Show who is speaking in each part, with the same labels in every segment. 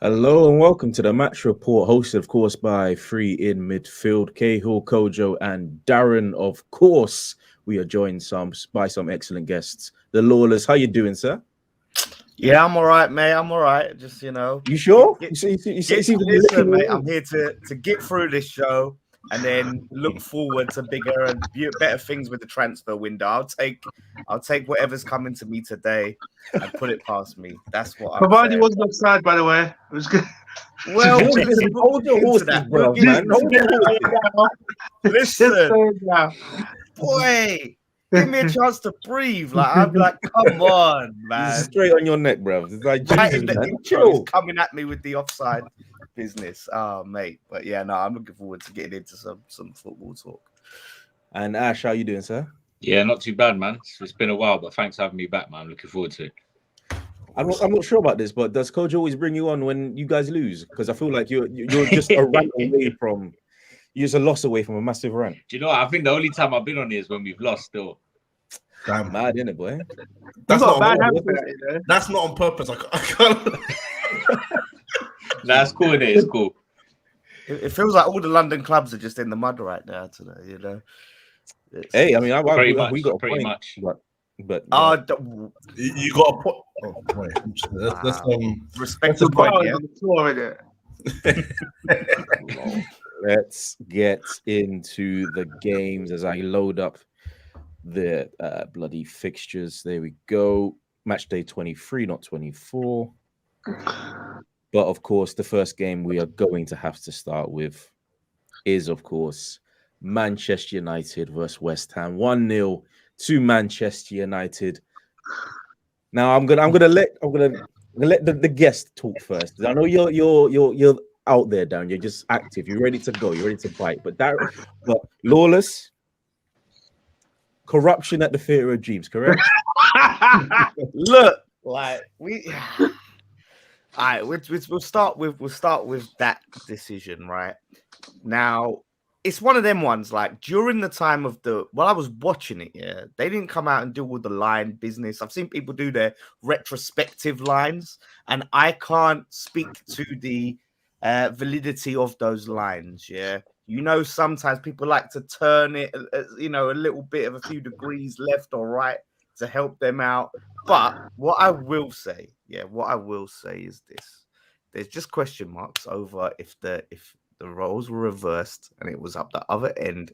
Speaker 1: Hello and welcome to the match report, hosted, of course, by Three in Midfield, Cahill, Kojo, and Darren. Of course, we are joined by some excellent guests. The Lawless, how you doing, sir?
Speaker 2: Yeah, I'm all right, mate. I'm all right. Just,
Speaker 1: You sure?
Speaker 2: Listen, mate, I'm here to get through this show and then look forward to bigger and better things with the transfer window. I'll take whatever's coming to me today and put it past me. That's what I'm
Speaker 3: Provided he wasn't offside, by the way. It was good.
Speaker 2: Well, hold your horses, bro, man. Listen, boy. Give me a chance to breathe. I'm like, come on, man.
Speaker 1: Straight on your neck, bro. It's like,
Speaker 2: Jesus, man. He's coming at me with the offside business. Oh, mate. But yeah, no, I'm looking forward to getting into some football talk.
Speaker 1: And Ash, how you doing, sir?
Speaker 4: Yeah, not too bad, man. It's been a while, but thanks for having me back, man. I'm looking forward to it.
Speaker 1: I'm not sure about this, but does Coach always bring you on when you guys lose? Because I feel like you're just a rant away from. You're just a loss away from a massive rant.
Speaker 4: Do you know what? I think the only time I've been on here is when we've lost still.
Speaker 1: Damn, mad, isn't it, boy?
Speaker 3: That's not bad.
Speaker 5: That's not on purpose. I can't.
Speaker 4: Nah, it's cool, innit? It's cool.
Speaker 2: It feels like all the London clubs are just in the mud right now today, you know.
Speaker 1: Hey, I mean,
Speaker 4: we got pretty much.
Speaker 1: But
Speaker 5: you got a point. Oh, wait. Let's
Speaker 2: respect the point, yeah.
Speaker 3: On the floor, innit?
Speaker 1: Let's get into the games as I load up the bloody fixtures. There we go. Match day 23, not 24. But of course, the first game we are going to have to start with is, of course, Manchester United versus West Ham. 1-0 to Manchester United. Now I'm gonna let the guest talk first. I know you're out there, Darren. You're just active. You're ready to go. You're ready to bite. But Lawless, corruption at the Theatre of Dreams, correct?
Speaker 2: Look, like all right. We'll start with that decision right now. It's one of them ones. Like during the time of while I was watching it, yeah, they didn't come out and do all the line business. I've seen people do their retrospective lines, and I can't speak to the validity of those lines. Yeah, sometimes people like to turn it, a little bit of a few degrees left or right to help them out. But what I will say is this: there's just question marks over if the roles were reversed and it was up the other end,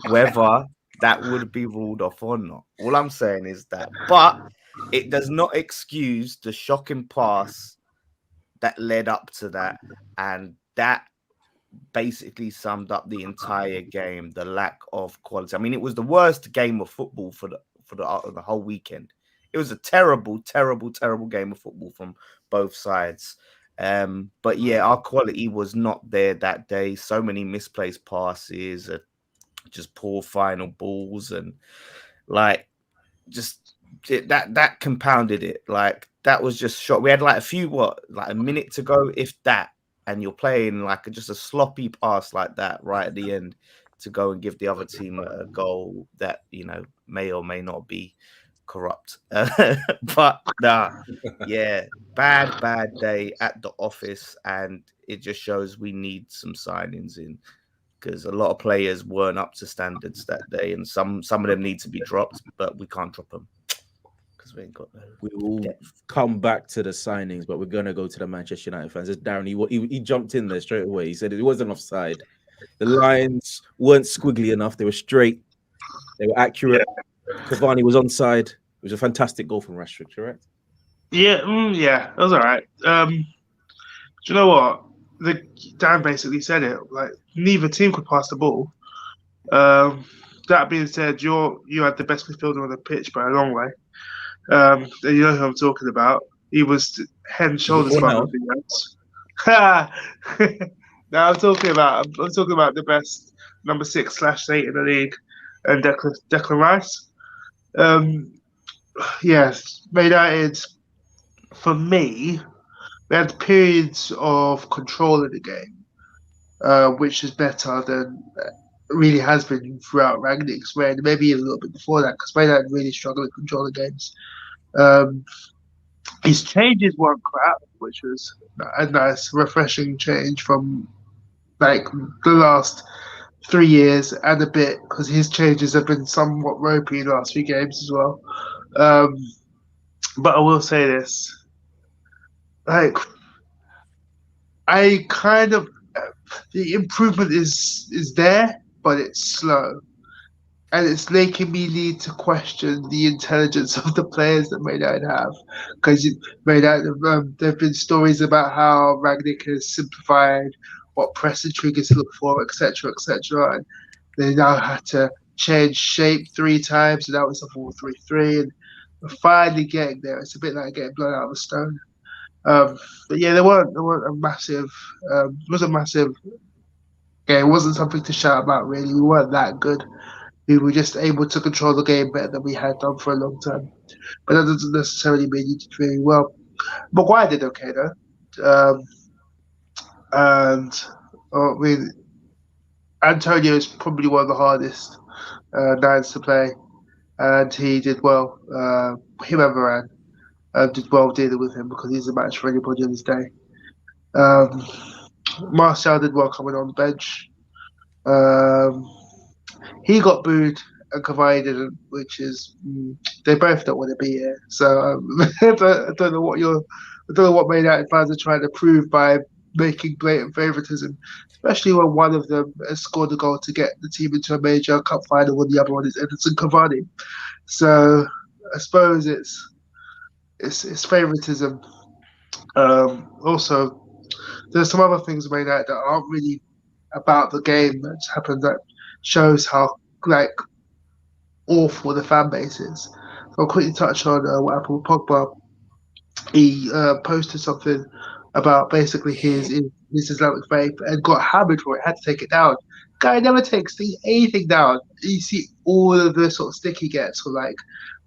Speaker 2: whether that would be ruled off or not. All I'm saying is that, but it does not excuse the shocking pass that led up to that, and that basically summed up the entire game. The lack of quality. I mean, it was the worst game of football for the whole weekend. It was a terrible, terrible, terrible game of football from both sides. But yeah, our quality was not there that day. So many misplaced passes, just poor final balls, and like that compounded it. Like that was just shot. We had like a minute to go, if that, and you're playing like just a sloppy pass like that right at the end to go and give the other team a goal that may or may not be corrupt. But yeah, bad day at the office, and it just shows we need some signings in, because a lot of players weren't up to standards that day, and some of them need to be dropped, but we can't drop them because we ain't got no.
Speaker 1: We will come back to the signings, but we're gonna go to the Manchester United fans. As Darren, he jumped in there straight away. He said it wasn't offside. The lines weren't squiggly enough. They were straight. They were accurate. Cavani was onside. It was a fantastic goal from Rashford, correct?
Speaker 3: Yeah, that was all right. Do you know what? Dan basically said it. Like neither team could pass the ball. That being said, you had the best midfielder on the pitch by a long way. And you know who I'm talking about. He was head and shoulders above everything else. Now I'm talking about the best number 6/8 in the league, and Declan Rice. Yes, Man United, for me, we had periods of control of the game, which is better than really has been throughout Rangnick's reign, maybe a little bit before that, because Man United really struggled to control the games. his changes weren't crap, which was a nice, refreshing change from like the last 3 years and a bit, because his changes have been somewhat ropey in the last few games as well. But I will say this, like, I kind of the improvement is there, but it's slow, and it's making me need to question the intelligence of the players that Man United have, because there've been stories about how Rangnick has simplified what press and triggers to look for, etc., etc., and they now had to change shape 3 times, and that was a 4-3-3, and we're finally getting there. It's a bit like getting blown out of a stone. But yeah, there weren't a massive. It was a massive. Yeah, it wasn't something to shout about. Really, we weren't that good. We were just able to control the game better than we had done for a long time. But that doesn't necessarily mean you did very well. Maguire did okay though, and I mean, Antonio is probably one of the hardest nines to play, and he did well. Him and Varane did well dealing with him because he's a match for anybody on his day. Martial did well coming on the bench. He got booed and Cavani didn't, which is they both don't want to be here. So I don't know what Man United fans are trying to prove by making blatant favouritism, especially when one of them has scored a goal to get the team into a major cup final, and the other one is Edinson Cavani. So I suppose it's favouritism. Also, there's some other things about that aren't really about the game that's happened that shows how like awful the fan base is. So I'll quickly touch on what happened with Pogba. He posted something about basically his Islamic faith and got hammered for it. Had to take it down. Guy never takes anything down. You see all of the sort of stick he gets for like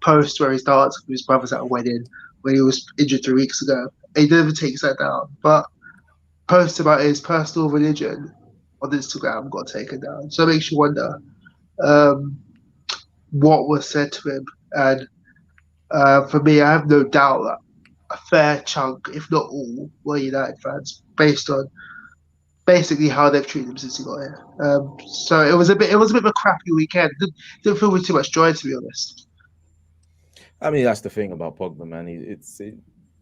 Speaker 3: posts where he's dancing with his brothers at a wedding when he was injured 3 weeks ago. He never takes that down. But posts about his personal religion on Instagram got taken down. So it makes you wonder what was said to him. And for me, I have no doubt that a fair chunk, if not all, were United fans, based on basically how they've treated him since he got here. So it was a bit of a crappy weekend. Didn't feel with too much joy, to be honest.
Speaker 1: I mean, that's the thing about Pogba, man.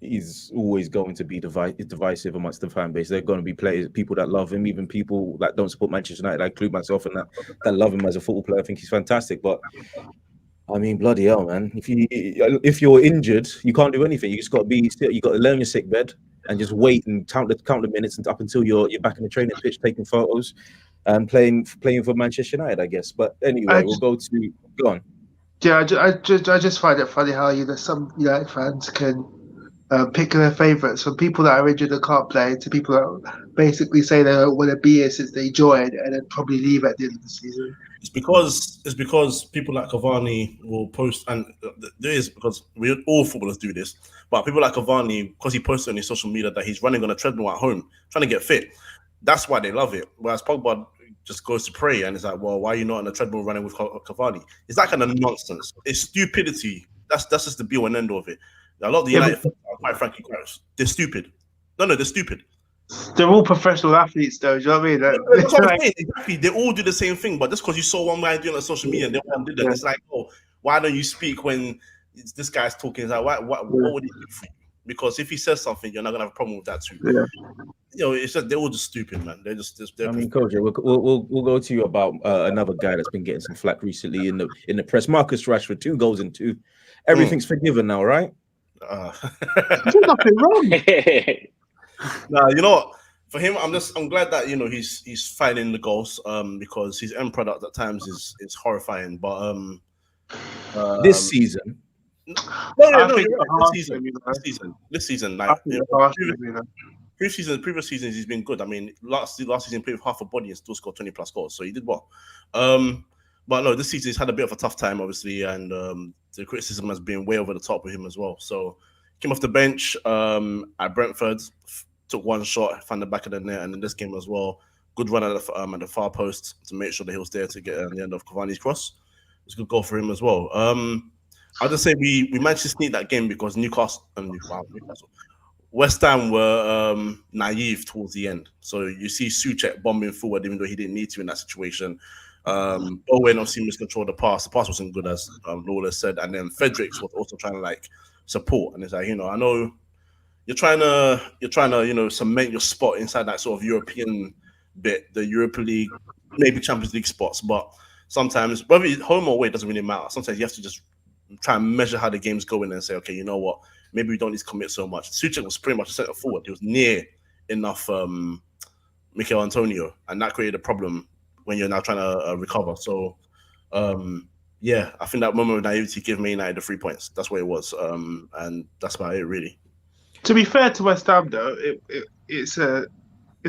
Speaker 1: He's always going to be divisive amongst the fan base. There are going to be people that love him, even people that don't support Manchester United. I include myself in that love him as a football player. I think he's fantastic. But I mean, bloody hell, man! If you're injured, you can't do anything. You just got to lay on your sick bed and just wait and count the minutes up until you're back in the training pitch, taking photos and playing for Manchester United, I guess. But anyway, go on.
Speaker 3: Yeah, I just find it funny how some United fans can pick their favourites from people that are injured and can't play to people that basically say they don't want to be here since they joined and then probably leave at the end of the season.
Speaker 5: It's because people like Cavani will post, and there is because all footballers do this, but people like Cavani, because he posted on his social media that he's running on a treadmill at home, trying to get fit. That's why they love it. Whereas Pogba just goes to pray and it's like, well, why are you not on a treadmill running with Cavani? It's that kind of nonsense. It's stupidity. That's just the be all and end all of it. A lot of the United fans are quite frankly gross. They're stupid. No, they're stupid.
Speaker 3: They're all professional athletes, though. Do you know what I mean?
Speaker 5: That's what I'm saying. Exactly. They all do the same thing, but just because you saw one guy doing it on social media and the other one did that, it's like, oh, why don't you speak when this guy's talking? It's like, what would he do for you? Because if he says something, you're not gonna have a problem with that too.
Speaker 3: Yeah.
Speaker 5: It's just they're all just stupid, man. They're
Speaker 1: I mean, Coach, we'll go to you about another guy that's been getting some flack recently in the press. Marcus Rashford, 2 goals in 2. Everything's forgiven now, right?
Speaker 3: There's nothing wrong.
Speaker 5: Nah, you know what? For him, I'm glad that he's finding the goals because his end product at times is horrifying. But
Speaker 1: this season.
Speaker 5: No, this season, like previous seasons, he's been good. I mean, last season he played with half a body and still scored 20 plus goals, so he did well. But no, this season he's had a bit of a tough time, obviously, and the criticism has been way over the top with him as well. So came off the bench at Brentford, took one shot, found the back of the net, and in this game as well, good run at the far post to make sure that he was there to get on the end of Cavani's cross. It's a good goal for him as well. I'll just say we managed to sneak that game because Newcastle, West Ham were naive towards the end. So you see Soucek bombing forward, even though he didn't need to in that situation. Owen obviously miscontrolled the pass. The pass wasn't good, as Lawless said. And then Fredericks was also trying to like support. And it's like, I know you're trying to, cement your spot inside that sort of European bit, the Europa League, maybe Champions League spots. But sometimes, whether it's home or away, doesn't really matter. Sometimes you have to just try and measure how the game's going and say, okay, you know what? Maybe we don't need to commit so much. Soucek was pretty much a centre forward. He was near enough Mikel Antonio, and that created a problem when you're now trying to recover. So, I think that moment of naivety gave Man United the 3 points. That's what it was, and that's about it, really.
Speaker 3: To be fair to West Ham, though, it's a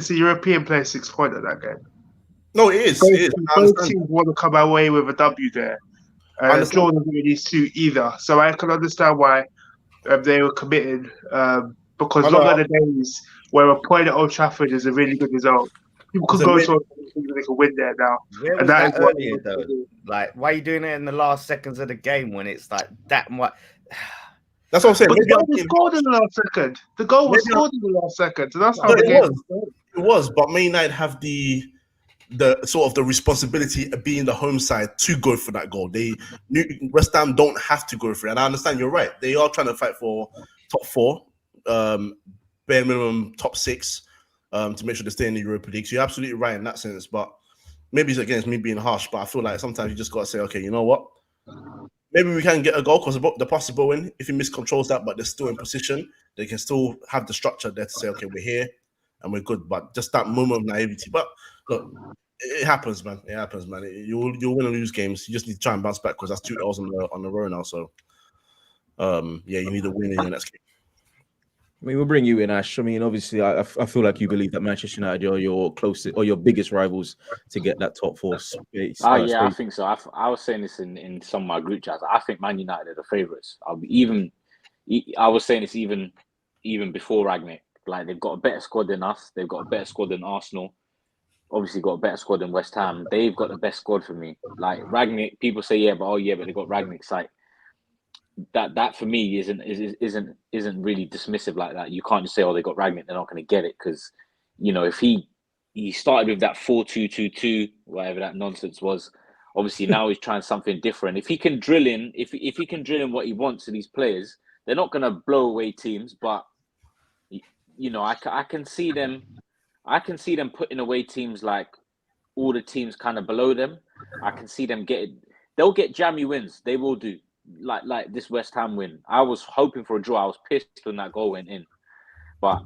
Speaker 3: European player 6 point at that game.
Speaker 5: No, it is.
Speaker 3: Both teams want to come away with a W there. Draw doesn't really suit either. So I can understand why they were committed, because long are the days where a point at Old Trafford is a really good result. People could go to they can win there now.
Speaker 2: Where was that earlier, though? Like, why are you doing it in the last seconds of the game when it's like that much?
Speaker 5: That's what I'm saying.
Speaker 3: But the goal was scored in the last second. The goal was scored in the last second. So that's how the game was.
Speaker 5: It was, but Man United have the sort of the responsibility of being the home side to go for that goal. West Ham don't have to go for it. And I understand you're right. They are trying to fight for top 4, bare minimum top 6, to make sure they stay in the Europa League. So you're absolutely right in that sense. But maybe it's against me being harsh, but I feel like sometimes you just got to say, okay, you know what? Maybe we can get a goal because the pass is going. If he miscontrols that, but they're still in position, they can still have the structure there to say, okay, we're here and we're good. But just that moment of naivety. But look, it happens, man. It happens, man. You'll win and lose games. You just need to try and bounce back because that's 2 L's on the row now. So, you need a win in your next game.
Speaker 1: I mean, we'll bring you in, Ash. I mean, obviously, I feel like you believe that Manchester United are your closest or your biggest rivals to get that top 4 space.
Speaker 6: I think so. I was saying this in some of my group chats. I think Man United are the favourites. I was saying this even before Ragnick. Like, they've got a better squad than us. They've got a better squad than Arsenal. Obviously, got a better squad than West Ham. They've got the best squad for me. Like Ragnick, people say, but they got Ragnick's like. That for me isn't really dismissive like that. You can't just say, they got Ragnick, they're not going to get it, because if he started with that 4-2-2-2, whatever that nonsense was, obviously now he's trying something different. If he can drill in, if he can drill in what he wants to these players, they're not going to blow away teams, but I can see them putting away teams like all the teams kind of below them. I can see them they'll get jammy wins. They will do. Like this West Ham win. I was hoping for a draw. I was pissed when that goal went in. But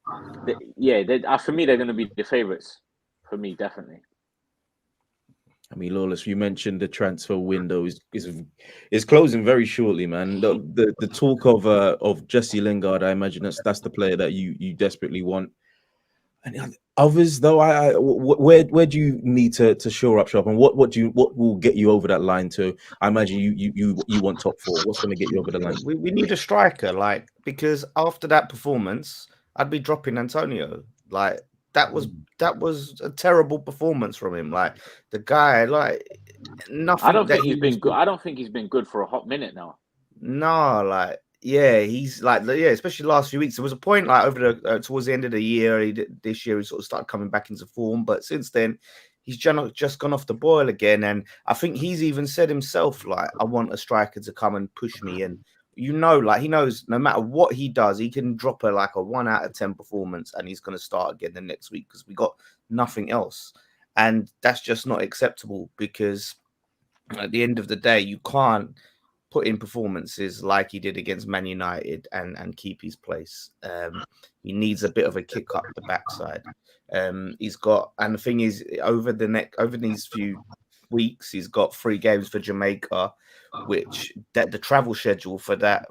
Speaker 6: for me, they're going to be the favourites. For me, definitely.
Speaker 1: I mean, Lawless, you mentioned the transfer window is closing very shortly, man. The talk of Jesse Lingard, I imagine that's the player that you desperately want. And others, though, where do you need to shore up shop, and what will get you over that line? I imagine you want top 4. What's going to get you over the line?
Speaker 2: We need a striker, because after that performance, I'd be dropping Antonio. Like that was a terrible performance from him. Like the guy, nothing.
Speaker 6: I don't think he's been good. I don't think he's been good for a hot minute now.
Speaker 2: No, he's especially last few weeks. There was a point over towards the end of the year. This year he sort of started coming back into form, but since then he's just gone off the boil again. And I think he's even said himself, I want a striker to come and push me. And he knows no matter what he does, he can drop a 1 out of 10 performance, and he's going to start again the next week because we got nothing else, and that's just not acceptable. Because at the end of the day, you can't put in performances like he did against Man United and keep his place. He needs a bit of a kick up the backside. He's got, and the thing is, over these few weeks, he's got 3 games for Jamaica, which the travel schedule for the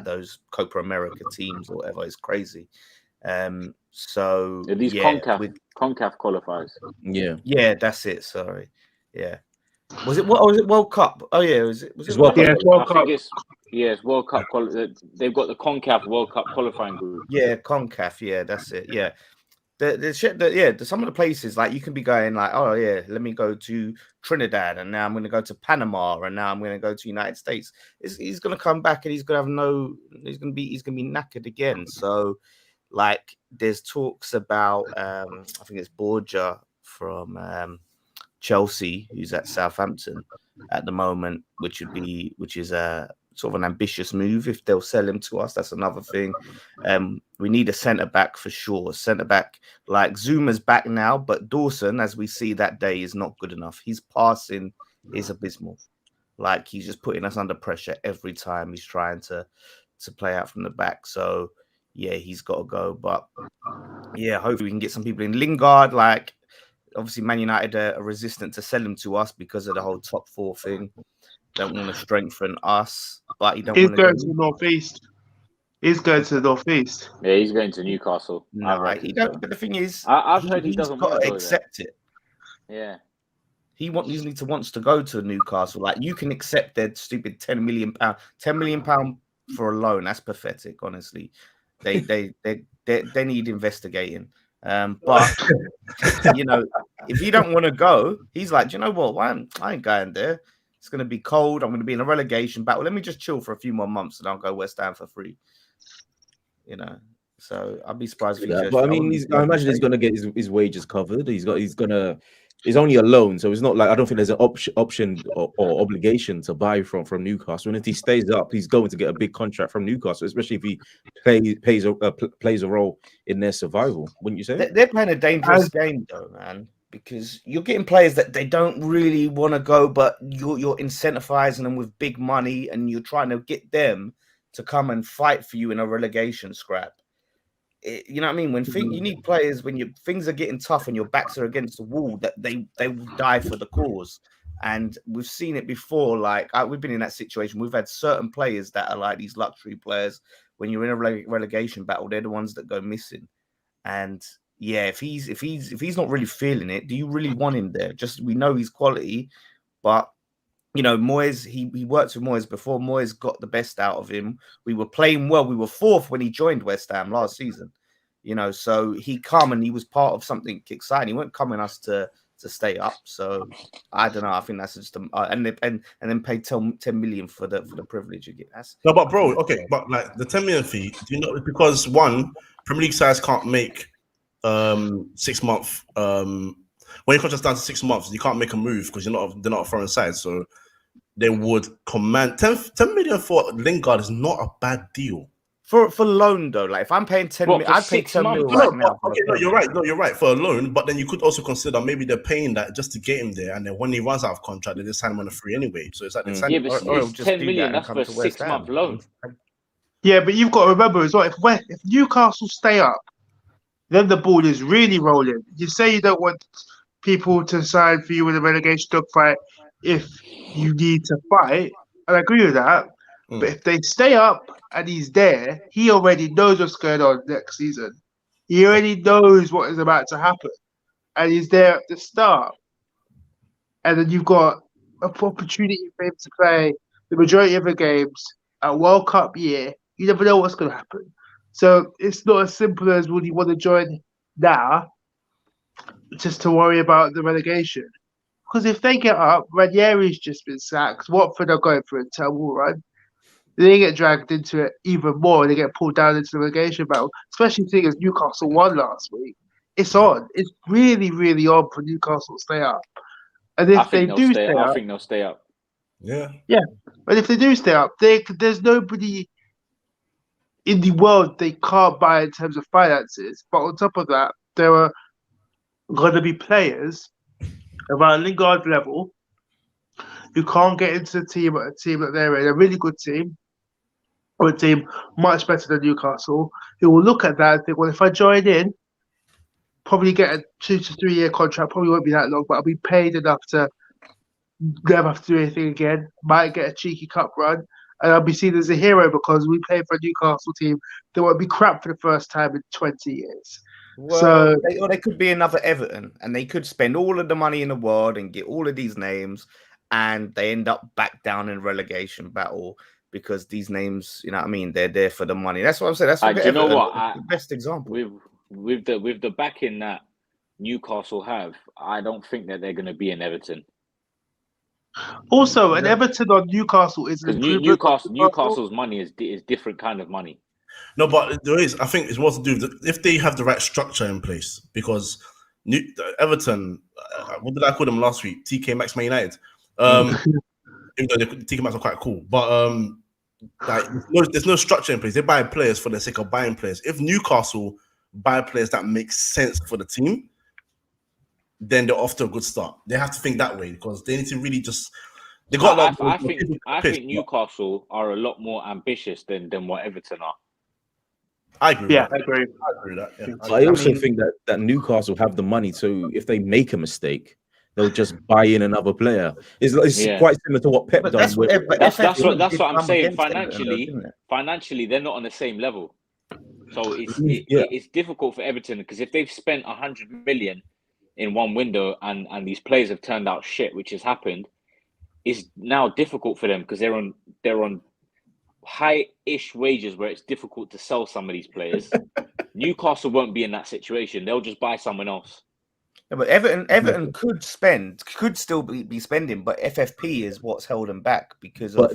Speaker 2: those Copa America teams or whatever is crazy. So
Speaker 6: these CONCACAF qualifiers.
Speaker 2: Yeah, that's it. Sorry, yeah. Was it World Cup? Oh yeah, was it
Speaker 6: World Cup?
Speaker 3: Yeah, World Cup.
Speaker 6: It's World Cup. They've got the CONCACAF World Cup qualifying group.
Speaker 2: Yeah, CONCACAF. Yeah, that's it. Yeah, some of the places like you can be going like, oh yeah, let me go to Trinidad, and now I'm going to go to Panama, and now I'm going to go to United States. He's going to come back and he's going to be knackered again. So like there's talks about I think it's Borja from Chelsea, who's at Southampton at the moment, which is a sort of an ambitious move. If they'll sell him to us, that's another thing. We need a centre back for sure. Centre back like Zuma's back now, but Dawson, as we see that day, is not good enough. His passing is abysmal. Like he's just putting us under pressure every time he's trying to play out from the back. So yeah, he's got to go. But yeah, hopefully we can get some people in. Lingard, like obviously Man United are resistant to sell him to us because of the whole top four thing. Don't want to strengthen us, but he don't want to
Speaker 3: go to the northeast. He's going to the northeast.
Speaker 6: Yeah, he's going to Newcastle.
Speaker 2: No, he don't. But the thing is,
Speaker 6: I've heard he doesn't
Speaker 2: got
Speaker 6: want
Speaker 2: to
Speaker 6: to
Speaker 2: accept it.
Speaker 6: Yeah,
Speaker 2: he wants to go to Newcastle. Like you can accept their stupid £10 million for a loan. That's pathetic, honestly. They need investigating. But you know, if you don't want to go, he's like, do you know what? I ain't going there. It's going to be cold. I'm going to be in a relegation battle. Let me just chill for a few more months and I'll go West Ham for free. You know, so I'd be surprised if he
Speaker 1: but I mean, I imagine he's going to get his wages covered. He's only a loan, so it's not like I don't think there's an option or obligation to buy from Newcastle. And if he stays up, he's going to get a big contract from Newcastle, especially if he plays a role in their survival. Wouldn't you say?
Speaker 2: They're playing a dangerous game, though, man. Because you're getting players that they don't really want to go, but you're incentivizing them with big money, and you're trying to get them to come and fight for you in a relegation scrap. You know what I mean? When you need players when things are getting tough and your backs are against the wall, that they will die for the cause. And we've seen it before. Like we've been in that situation. We've had certain players that are like these luxury players. When you're in a relegation battle, they're the ones that go missing. And yeah, if he's not really feeling it, do you really want him there? We know he's quality, but you know, Moyes, he worked with Moyes before. Moyes got the best out of him. We were playing well. We were fourth when he joined West Ham last season. You know, so he and he was part of something exciting. He weren't coming us to stay up. So I don't know. I think that's just and then pay 10 million for the privilege you get.
Speaker 5: No, but bro, okay, but like the 10 million fee, do you know? Because one, Premier League sides can't make 6 month when your contract's down to 6 months, you can't make a move because they're not a foreign side. So they would command 10 million for Lingard is not a bad deal.
Speaker 2: For loan though, like if I'm paying 10 million, I'd pay 10 million right now.
Speaker 5: Okay, no, you're right. No, you're right for a loan, but then you could also consider maybe they're paying that just to get him there, and then when he runs out of contract, they just sign him on a free anyway. So it's like
Speaker 6: but it's 10 million. That's for a 6 month loan.
Speaker 3: Yeah, but you've got to remember as well, if Newcastle stay up, then the ball is really rolling. You say you don't want people to sign for you in a relegation dogfight if you need to fight, and I agree with that. But if they stay up and he's there, he already knows what's going on next season. He already knows what is about to happen, and he's there at the start. And then you've got an opportunity for him to play the majority of the games at World Cup year. You never know what's going to happen. So it's not as simple as would you want to join now just to worry about the relegation. Because if they get up, Ranieri's just been sacked. Watford are going for a terrible run. They get dragged into it even more. They get pulled down into the relegation battle, especially seeing as Newcastle won last week. It's on. It's really, really on for Newcastle to stay up. And if they do stay up,
Speaker 6: I think they'll stay up.
Speaker 5: Yeah.
Speaker 3: But if they do stay up, there's nobody in the world they can't buy in terms of finances. But on top of that, there are going to be players around Lingard level who can't get into the team at a team that they're in, a really good team, or a team much better than Newcastle, who will look at that and think, well, if I join in, probably get a 2 to 3 year contract, probably won't be that long, but I'll be paid enough to never have to do anything again, might get a cheeky cup run, and I'll be seen as a hero because we play for a Newcastle team that won't be crap for the first time in 20 years.
Speaker 2: Well, they could be another Everton, and they could spend all of the money in the world and get all of these names, and they end up back down in relegation battle because these names, you know what I mean, they're there for the money. That's what I'm saying. That's what
Speaker 6: you know what?
Speaker 2: the best example.
Speaker 6: with the backing that Newcastle have, I don't think that they're going to be in Everton.
Speaker 3: Also, an Everton on Newcastle is an
Speaker 6: Because
Speaker 3: improvement.
Speaker 6: Newcastle's money is different kind of money.
Speaker 5: No, but there is. I think it's more to do with if they have the right structure in place. Because Everton, what did I call them last week? TK Maxx Man United. Even though the TK Maxx are quite cool, but like there's no structure in place. They buy players for the sake of buying players. If Newcastle buy players that make sense for the team, then they're off to a good start. They have to think that way because they need to really just. They got.
Speaker 6: I think Newcastle are a lot more ambitious than what Everton are.
Speaker 5: I agree.
Speaker 3: Yeah, I agree.
Speaker 5: With that. Yeah.
Speaker 1: I also think that Newcastle have the money, so if they make a mistake, they'll just buy in another player. It's quite similar to what Pep does.
Speaker 6: That's what I'm saying. Financially, they're not on the same level. So it's difficult for Everton because if they've spent 100 million in one window and these players have turned out shit, which has happened, it's now difficult for them because they're on high-ish wages where it's difficult to sell some of these players. Newcastle won't be in that situation. They'll just buy someone else.
Speaker 2: Yeah, but Everton could still be spending, but FFP is what's held them back because
Speaker 1: of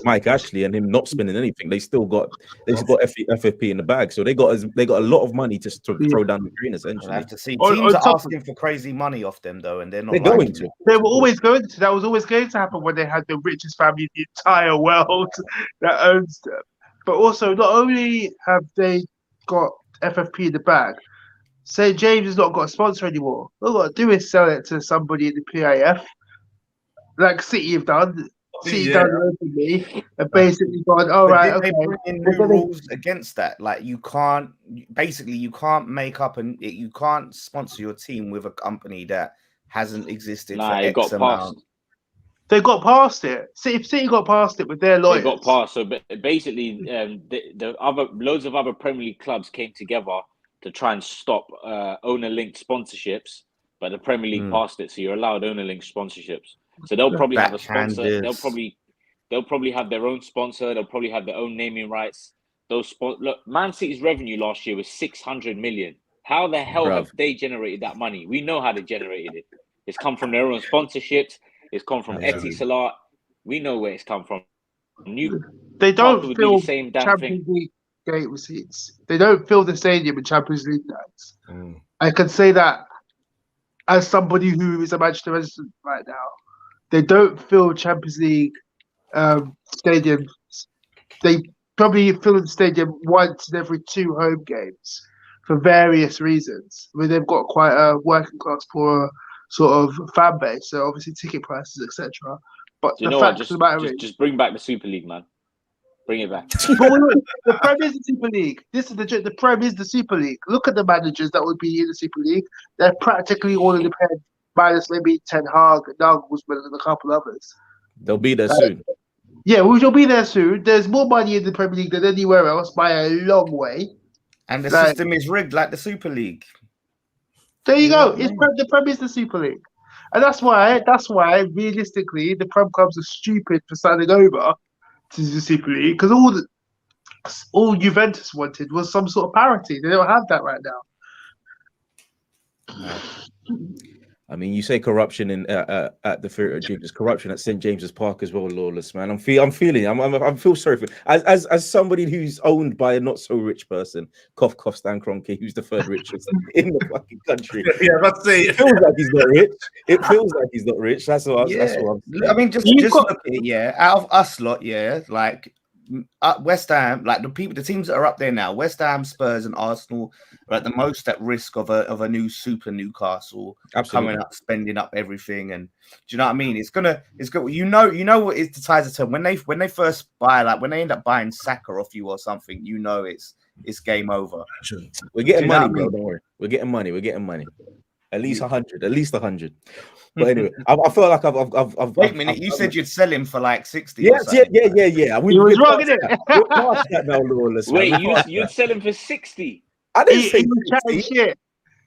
Speaker 1: Mike Ashley and him not spending anything. They still got FFP in the bag, so they got a lot of money just to throw down the green. Essentially,
Speaker 2: I have to see teams are asking for crazy money off them though, and they're not.
Speaker 1: They're going to.
Speaker 3: They were always going to. That was always going to happen when they had the richest family in the entire world that owns them. But also, not only have they got FFP in the bag, St. James has not got a sponsor anymore. All they've got to do is sell it to somebody in the PIF, like City have done. City done it openly and basically gone, all right, okay.
Speaker 2: They bring in new rules against that. Like you can't make up and you can't sponsor your team with a company that hasn't existed for X amount.
Speaker 3: They got past it. City got past it with their lawyers.
Speaker 6: They got past. So basically, the other loads of other Premier League clubs came together to try and stop owner-linked sponsorships, but the Premier League passed it, so you're allowed owner-linked sponsorships. So they'll probably have a sponsor. They'll probably have their own sponsor. They'll probably have their own naming rights. Look, Man City's revenue last year was 600 million. How the hell have they generated that money? We know how they generated it. It's come from their own sponsorships. It's come from Etisalat. We know where it's come from.
Speaker 3: They don't fill the same Champions League gate receipts. They don't fill the stadium in Champions League nights. I can say that as somebody who is a Manchester resident right now. They don't fill Champions League stadiums. They probably fill the stadium once in every 2 home games for various reasons. I mean, they've got quite a working class poor sort of fan base, so obviously ticket prices, etc. But the fact of the matter is,
Speaker 6: just bring back the Super League, man. Bring it back.
Speaker 3: The Prem is the Super League. The Prem is the Super League. Look at the managers that would be in the Super League. They're practically all in the Prem, minus maybe Ten Hag, Nagelsmann, and a couple others.
Speaker 1: They'll be there soon.
Speaker 3: Yeah, we shall be there soon. There's more money in the Premier League than anywhere else by a long way.
Speaker 2: And the system is rigged like the Super League.
Speaker 3: There you go. The Prem is the Super League. And that's why, realistically, the Prem clubs are stupid for signing over to the Super League, because all Juventus wanted was some sort of parity. They don't have that right now.
Speaker 1: I mean, you say corruption in at the Theatre of Dreams. There's corruption at St. James's Park as well, Lawless, man. I feel sorry for as somebody who's owned by a not so rich person. Cough, cough, Stan Kroenke, who's the 3rd richest in the fucking country.
Speaker 5: Yeah, let's say
Speaker 1: it feels like he's not rich. It feels like he's not rich. That's what I'm saying.
Speaker 2: I mean, just look at it, out of us lot, like West Ham, like the teams that are up there now, West Ham, Spurs, and Arsenal are at the most at risk of a new super Newcastle coming up, spending up everything. And do you know what I mean? It's good. You know what is the ties of turn when they first buy, like when they end up buying Saka off you or something. You know it's game over.
Speaker 1: We're getting money, bro. Don't worry. We're getting money. At least 100. At least 100. But anyway, I feel like I've
Speaker 2: wait a minute. You said you'd sell him for like 60.
Speaker 1: Yeah.
Speaker 3: We was wrong, isn't it?
Speaker 1: We're past that now, Lawless.
Speaker 6: Wait, you'd sell him for 60?
Speaker 1: I didn't say 60.
Speaker 3: Shit.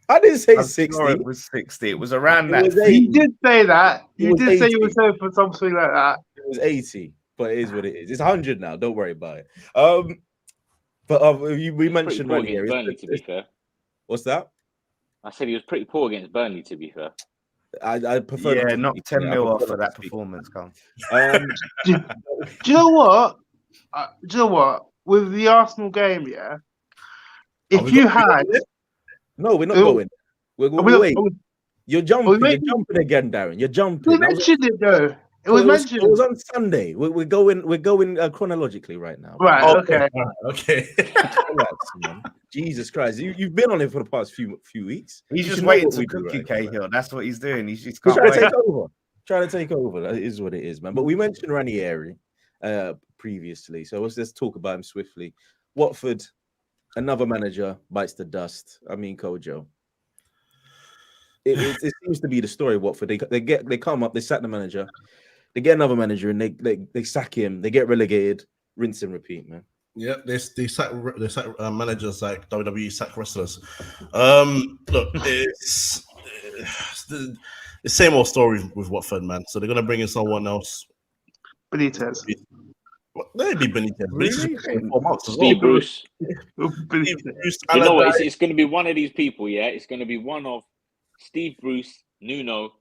Speaker 1: I didn't say 60.
Speaker 2: Sure it was 60. It was around that.
Speaker 3: You did say that. You did say you were selling for something like that.
Speaker 1: It was 80, but it is what it is. It's 100 now. Don't worry about it. But we
Speaker 6: Pretty
Speaker 1: mentioned
Speaker 6: poor
Speaker 1: Ranieri.
Speaker 6: against Burnley, to be fair.
Speaker 1: What's that?
Speaker 6: I said he was pretty poor against Burnley, to be fair.
Speaker 1: I prefer
Speaker 2: Yeah,
Speaker 1: not to
Speaker 2: knock
Speaker 1: speak.
Speaker 2: 10
Speaker 1: Yeah, I
Speaker 2: mil off
Speaker 1: prefer
Speaker 2: for
Speaker 1: not to
Speaker 2: that
Speaker 1: speak.
Speaker 2: performance, Carl.
Speaker 3: Do you know what? Do you know what? With the Arsenal game, yeah. If you had,
Speaker 1: No, we're not
Speaker 3: Oh,
Speaker 1: going. Wait. You're jumping.
Speaker 3: we
Speaker 1: You're jumping again, Darren. You're jumping.
Speaker 3: mentioned it though. It was mentioned.
Speaker 1: It was on Sunday. We're going chronologically right now.
Speaker 3: Right.
Speaker 5: Oh,
Speaker 3: Okay.
Speaker 5: Okay.
Speaker 1: Relax, man. Jesus Christ, you've been on it for the past few weeks.
Speaker 2: He's
Speaker 1: You
Speaker 2: just
Speaker 1: should know
Speaker 2: waiting
Speaker 1: what
Speaker 2: to
Speaker 1: we do,
Speaker 2: cook you,
Speaker 1: right?
Speaker 2: Cahill. That's what he's doing. He's just
Speaker 1: He's
Speaker 2: can't
Speaker 1: trying to
Speaker 2: wait.
Speaker 1: take over. Trying to take over. That is what it is, man. But we mentioned Ranieri previously, so let's talk about him swiftly. Watford, another manager bites the dust. I mean, Kojo. It seems to be the story of Watford. They come up, they sack the manager, they get another manager, and they sack him. They get relegated, rinse and repeat, man.
Speaker 5: Yeah, they sack managers like WWE sack wrestlers. Look, it's the same old story with Watford, man. So they're gonna bring in someone else.
Speaker 3: Benitez.
Speaker 5: Maybe Benitez.
Speaker 2: Really?
Speaker 5: Benitez been 4 months as well.
Speaker 6: Steve Bruce.
Speaker 3: Benitez.
Speaker 6: You know what? It's going to be one of these people, yeah? It's going to be one of Steve Bruce, Nuno,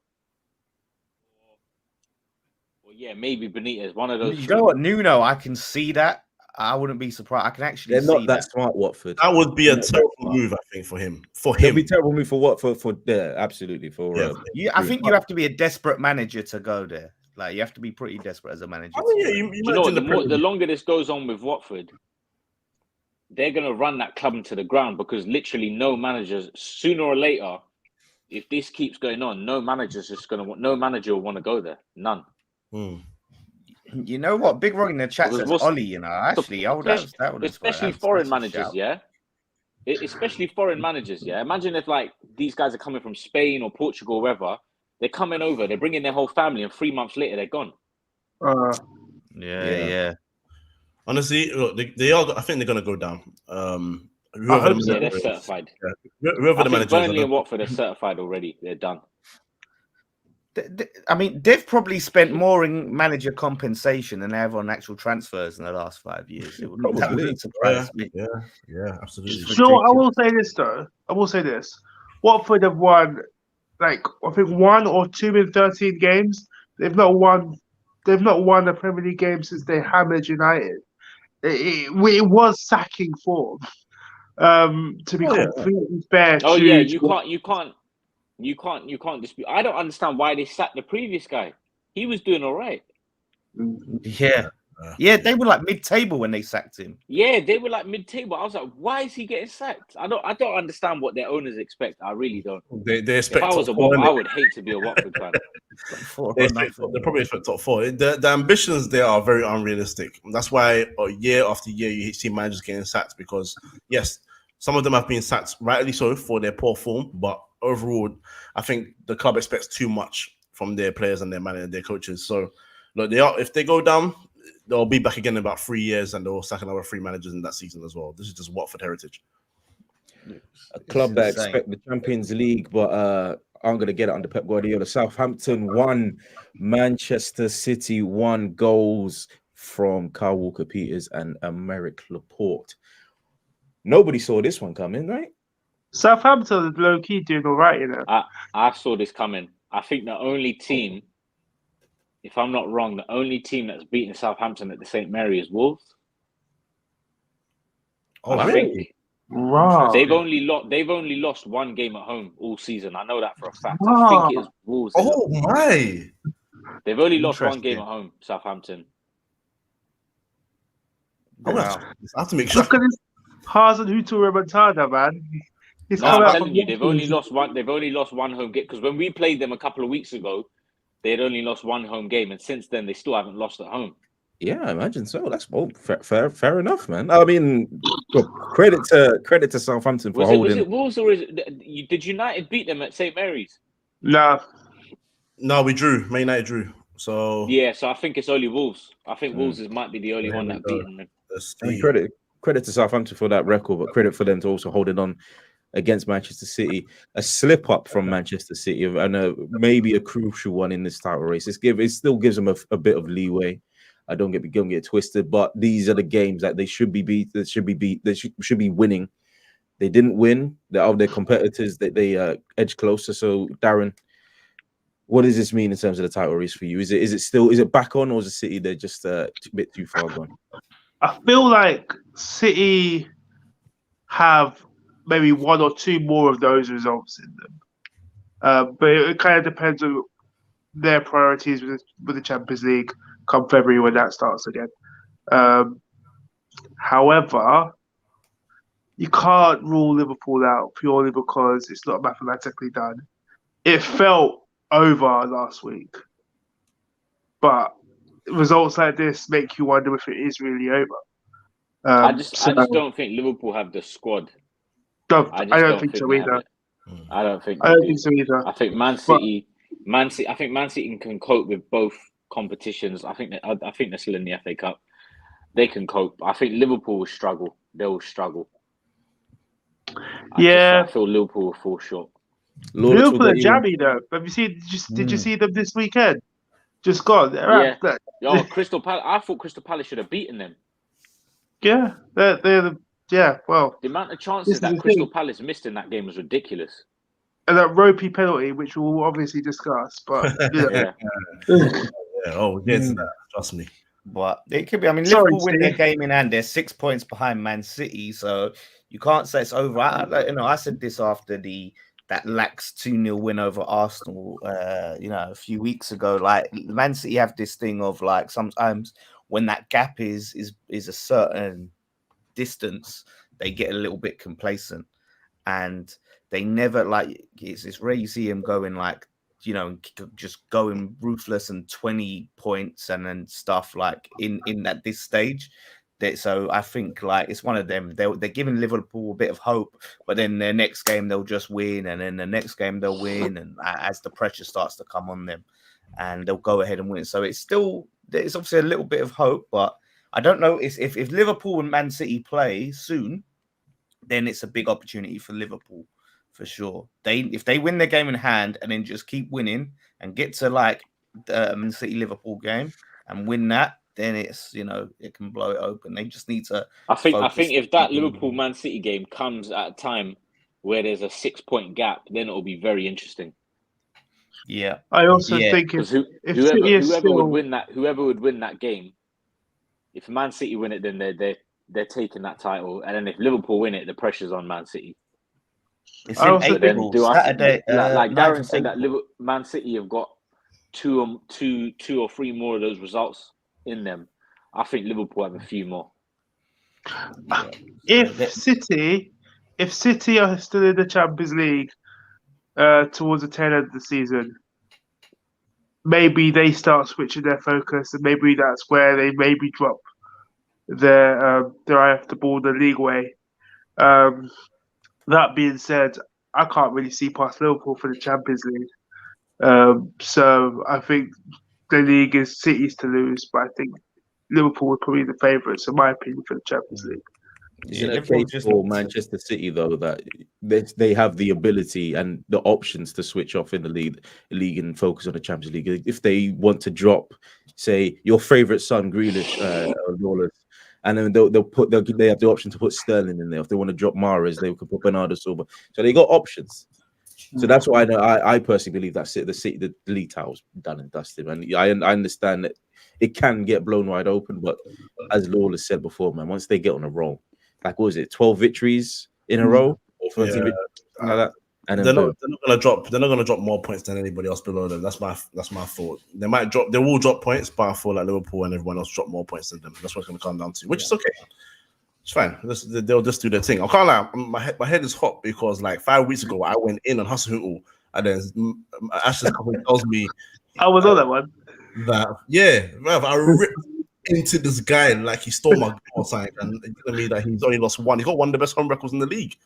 Speaker 6: or yeah, maybe Benitez. One of those.
Speaker 2: You know what, Nuno? I can see that. I wouldn't be surprised. I can actually
Speaker 1: They're not
Speaker 2: see
Speaker 1: that smart, Watford.
Speaker 5: That would be a
Speaker 1: They're not
Speaker 5: terrible
Speaker 1: that smart.
Speaker 5: move, I think, for him.
Speaker 1: It'll be terrible move for Watford. Absolutely for.
Speaker 2: I think you have to be a desperate manager to go there. Like you have to be pretty desperate as a manager.
Speaker 5: I mean, yeah,
Speaker 6: Do you know what? The longer this goes on with Watford, they're going to run that club into the ground because literally no managers, sooner or later, if this keeps going on, no manager will want to go there. None.
Speaker 2: You know what? Big Rock in the chat says Ollie. You know, actually,
Speaker 6: especially foreign managers, yeah. Especially foreign managers, yeah. Imagine if like these guys are coming from Spain or Portugal, or wherever. They're coming over. They're bringing their whole family, and 3 months later, they're gone.
Speaker 2: Yeah.
Speaker 5: Honestly, look, they are. I think they're going to go down.
Speaker 6: They're certified.
Speaker 5: Whoever the manager
Speaker 6: Burnley and Watford are certified already. They're done.
Speaker 2: I mean, they've probably spent more in manager compensation than they have on actual transfers in the last 5 years. It wouldn't surprise me.
Speaker 5: Yeah, absolutely.
Speaker 3: So I will say this though. I will say this. Watford have won, like I think 1 or 2 in 13 games. They've not won a Premier League game since they hammered United. It was sacking form. To be completely fair.
Speaker 6: Oh yeah, you can't dispute. I don't understand why they sacked the previous guy. He was doing all right.
Speaker 2: Yeah, they were like mid-table when they sacked him.
Speaker 6: Yeah, they were like mid-table. I was like, why is he getting sacked? I don't understand what their owners expect. I really don't.
Speaker 5: They expect.
Speaker 6: If I was a Watford, I would hate to be a Watford fan.
Speaker 5: They probably expect top 4. The ambitions there are very unrealistic. That's why year after year you see managers getting sacked because yes, some of them have been sacked rightly so for their poor form, but overall, I think the club expects too much from their players and their manager and their coaches. So, look, if they go down, they'll be back again in about 3 years, and they'll sack another 3 managers in that season as well. This is just Watford heritage.
Speaker 1: A club that expect the Champions League, but I'm going to get it under Pep Guardiola. Southampton won, Manchester City won goals from Kyle Walker-Peters and Emerick Laporte. Nobody saw this one coming, right?
Speaker 3: Southampton is low-key doing all right, you know.
Speaker 6: I saw this coming. I think the only team, if I'm not wrong, the only team that's beaten Southampton at the St. Mary is Wolves.
Speaker 5: Oh,
Speaker 6: I
Speaker 5: really?
Speaker 6: think
Speaker 3: Wow.
Speaker 6: they've only lost 1 game at home all season. I know that for a fact. I think it is Wolves.
Speaker 5: Oh my!
Speaker 6: They've only lost 1 game at home, Southampton.
Speaker 5: I have to make sure.
Speaker 3: Look at this Hazard Hutu Remontada, man.
Speaker 6: I'm telling you, they've only lost 1 home game because when we played them a couple of weeks ago, they had only lost 1 home game, and since then they still haven't lost at home.
Speaker 1: Yeah, I imagine so. That's fair enough, man. I mean, look, credit to Southampton for holding.
Speaker 6: Was it Wolves or did United beat them at St. Mary's?
Speaker 3: No,
Speaker 5: we drew. Man United drew. So
Speaker 6: yeah, so I think it's only Wolves. I think Wolves might be the only one that beat them.
Speaker 1: I mean, credit to Southampton for that record, but credit for them to also hold it on against Manchester City. A slip up from Manchester City and maybe a crucial one in this title race. It still gives them a bit of leeway. I don't get it twisted, but these are the games that they should be beat. They should be winning. They didn't win. The other competitors that they edged closer. So Darren, what does this mean in terms of the title race for you? Is it back on, or is the City they're just a bit too far gone?
Speaker 3: I feel like City have maybe one or two more of those results in them, but it kind of depends on their priorities with the Champions League come February when that starts again. However, you can't rule Liverpool out purely because it's not mathematically done. It felt over last week, but results like this make you wonder if it is really over.
Speaker 6: I just don't think Liverpool have the squad.
Speaker 3: I don't think so either.
Speaker 6: I don't think
Speaker 3: so either.
Speaker 6: I think Man City can cope with both competitions. I think they're still in the FA Cup. They can cope. I think Liverpool will struggle. They will struggle. I feel Liverpool will fall short.
Speaker 3: Liverpool are jammy though. Have you seen? Did you see them this weekend? Just gone.
Speaker 6: Yeah. Crystal Palace. I thought Crystal Palace should have beaten them.
Speaker 3: Yeah, well,
Speaker 6: the amount of chances that Crystal Palace missed in that game was ridiculous.
Speaker 3: And that ropey penalty, which we'll obviously discuss, but
Speaker 6: yeah.
Speaker 5: Oh, yeah, that. Trust me.
Speaker 2: But it could be. I mean, Liverpool win their game in hand. They're 6 points behind Man City, so you can't say it's over. I said this after that lax 2-0 win over Arsenal. A few weeks ago. Like Man City have this thing of like sometimes when that gap is a certain distance, they get a little bit complacent, and they never it's rare you see him going like, just going ruthless and 20 points and then stuff like in at this stage. So I think like it's one of them. They're giving Liverpool a bit of hope, but then their next game they'll just win, and then the next game they'll win, and as the pressure starts to come on them, and they'll go ahead and win. So it's obviously a little bit of hope, but I don't know if Liverpool and Man City play soon, then it's a big opportunity for Liverpool for sure. If they win their game in hand and then just keep winning and get to like the Man City Liverpool game and win that, then it's it can blow it open. They just need to.
Speaker 6: I think if that Liverpool Man City game comes at a time where there's a 6-point gap, then it'll be very interesting.
Speaker 2: Yeah,
Speaker 3: I also think
Speaker 6: whoever would win that game, if Man City win it, then they're taking that title, and then if Liverpool win it, the pressure's on Man City.
Speaker 2: It's in April, Saturday.
Speaker 6: Like Darren said, that Man City have got two or three more of those results in them. I think Liverpool have a few more.
Speaker 3: If City are still in the Champions League towards the tail end of the season, maybe they start switching their focus, and maybe that's where they maybe drop their eye off the ball the league way. That being said, I can't really see past Liverpool for the Champions League. So I think the league is City's to lose, but I think Liverpool are probably the favourites, in my opinion, for the Champions League.
Speaker 1: Isn't it case for Manchester City though that they have the ability and the options to switch off in the league and focus on the Champions League? If they want to drop, say, your favourite son Grealish or Lawless, and then they have the option to put Sterling in there. If they want to drop Mahrez, they could put Bernardo Silva. So they got options. So that's why I personally believe that the league title's done and dusted. And I understand that it can get blown wide open, but as Lawless said before, man, once they get on a roll, like what was it, 12 victories in a row or 13 victories, like that. And
Speaker 5: they're not gonna drop more points than anybody else below them. That's my thought. They will drop points, but I feel like Liverpool and everyone else drop more points than them. That's what it's gonna come down to, which is okay. It's fine. They'll just do their thing. I can't lie. My head is hot because like 5 weeks ago I went in on Hustle, and then Ash's company tells me
Speaker 3: I was on that one.
Speaker 5: I ripped into this guy like he stole my goal sign, and telling me that he's only lost one. He's got one of the best home records in the league.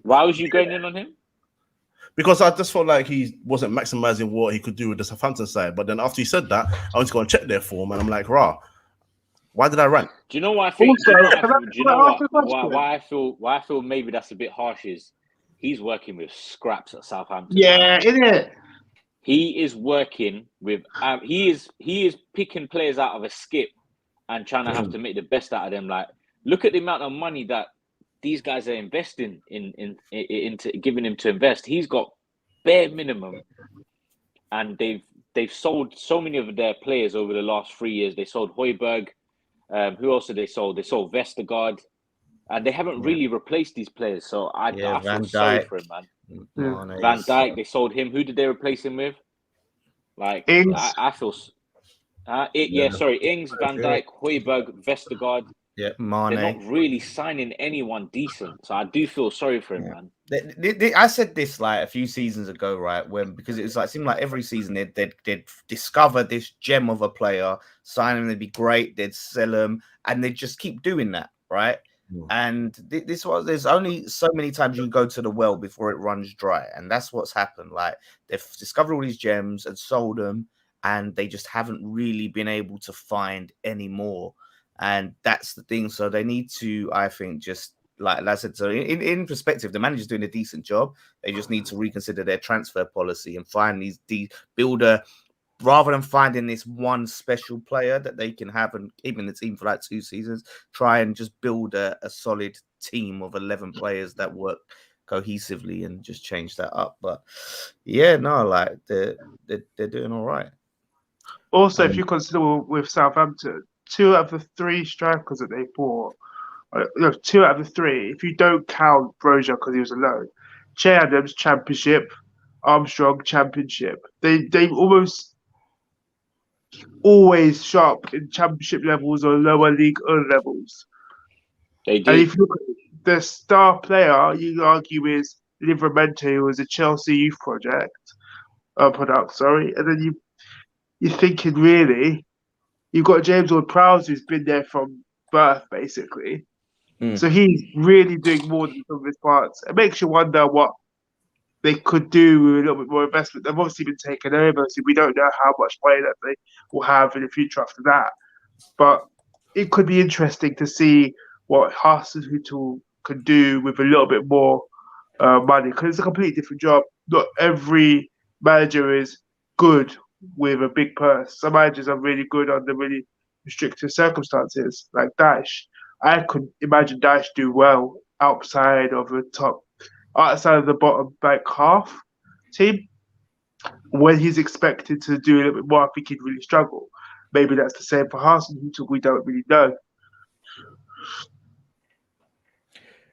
Speaker 6: Why was you going in on him?
Speaker 5: Because I just felt like he wasn't maximizing what he could do with the Southampton side. But then after he said that, I went to go and check their form, and I'm like, rah, why did I run?
Speaker 6: Do you know what I think? Why I feel maybe that's a bit harsh is he's working with scraps at Southampton.
Speaker 3: Yeah, isn't it?
Speaker 6: He is working With he is picking players out of a skip and trying to have to make the best out of them. Like, look at the amount of money that these guys are investing into giving him to invest. He's got bare minimum, and they've sold so many of their players over the last 3 years. They sold Højbjerg. Who else did they sold? They sold Vestergaard, and they haven't really replaced these players. So I feel sorry for him, man. Van Dijk, they sold him. Who did they replace him with? Like,
Speaker 3: Ings.
Speaker 6: I feel. Ings, Van Dijk, Højbjerg, Vestergaard.
Speaker 2: Yeah, Mane.
Speaker 6: They're not really signing anyone decent, so I do feel sorry for him, man.
Speaker 2: I said this like a few seasons ago, right? Because it was like seemed like every season they'd discover this gem of a player, sign him, they'd be great, they'd sell him, and they'd just keep doing that, right? And there's only so many times you can go to the well before it runs dry, and that's what's happened. Like, they've discovered all these gems and sold them, and they just haven't really been able to find any more. And that's the thing. So they need to, I think, just like I said, so in perspective, the manager's doing a decent job. They just need to reconsider their transfer policy and find these builder, rather than finding this one special player that they can have and keep in the team for like 2 seasons, try and just build a solid team of 11 players that work cohesively and just change that up. But yeah, no, like they're doing all right.
Speaker 3: Also, if you consider with Southampton, 2 out of the 3 strikers that they bought, 2 out of the 3, if you don't count Broja because he was alone, Che Adams, Championship, Armstrong, Championship. They always sharp in Championship levels or lower league levels.
Speaker 6: They do.
Speaker 3: And if you look at the star player, you could argue is Livramento, who was a Chelsea youth product, and then you're thinking, really, you've got James Ward-Prowse, who's been there from birth, basically. So he's really doing more than some of his parts. It makes you wonder what they could do with a little bit more investment. They've obviously been taken over, so we don't know how much money that they will have in the future after that. But it could be interesting to see what Hasenhüttl could do with a little bit more money, because it's a completely different job. Not every manager is good with a big purse. Some managers are really good under really restrictive circumstances, like Daesh. I could imagine Daesh do well outside of the bottom back half team. When he's expected to do a little bit more, I think he'd really struggle. Maybe that's the same for Hasenhüttl. We don't really know.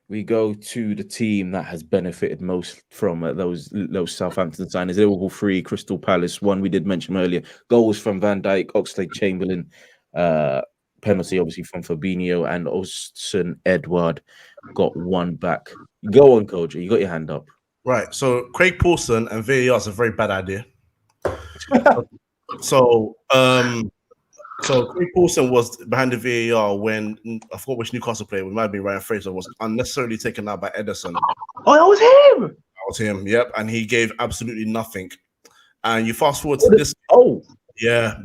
Speaker 1: We go to the team that has benefited most from those Southampton signings. Liverpool 3, Crystal Palace 1. We did mention earlier. Goals from Van Dijk, Oxlade-Chamberlain, penalty obviously from Fabinho, and Odsonne Edouard got 1 back. Go on, Coach. You got your hand up.
Speaker 5: Right. So Craig Paulson and VAR is a very bad idea. So Craig Paulson was behind the VAR when I forgot which Newcastle player, it might have been Ryan Fraser, was unnecessarily taken out by Ederson.
Speaker 3: Oh, that was him.
Speaker 5: That was him. Yep, and he gave absolutely nothing. And you fast forward to this. Yeah.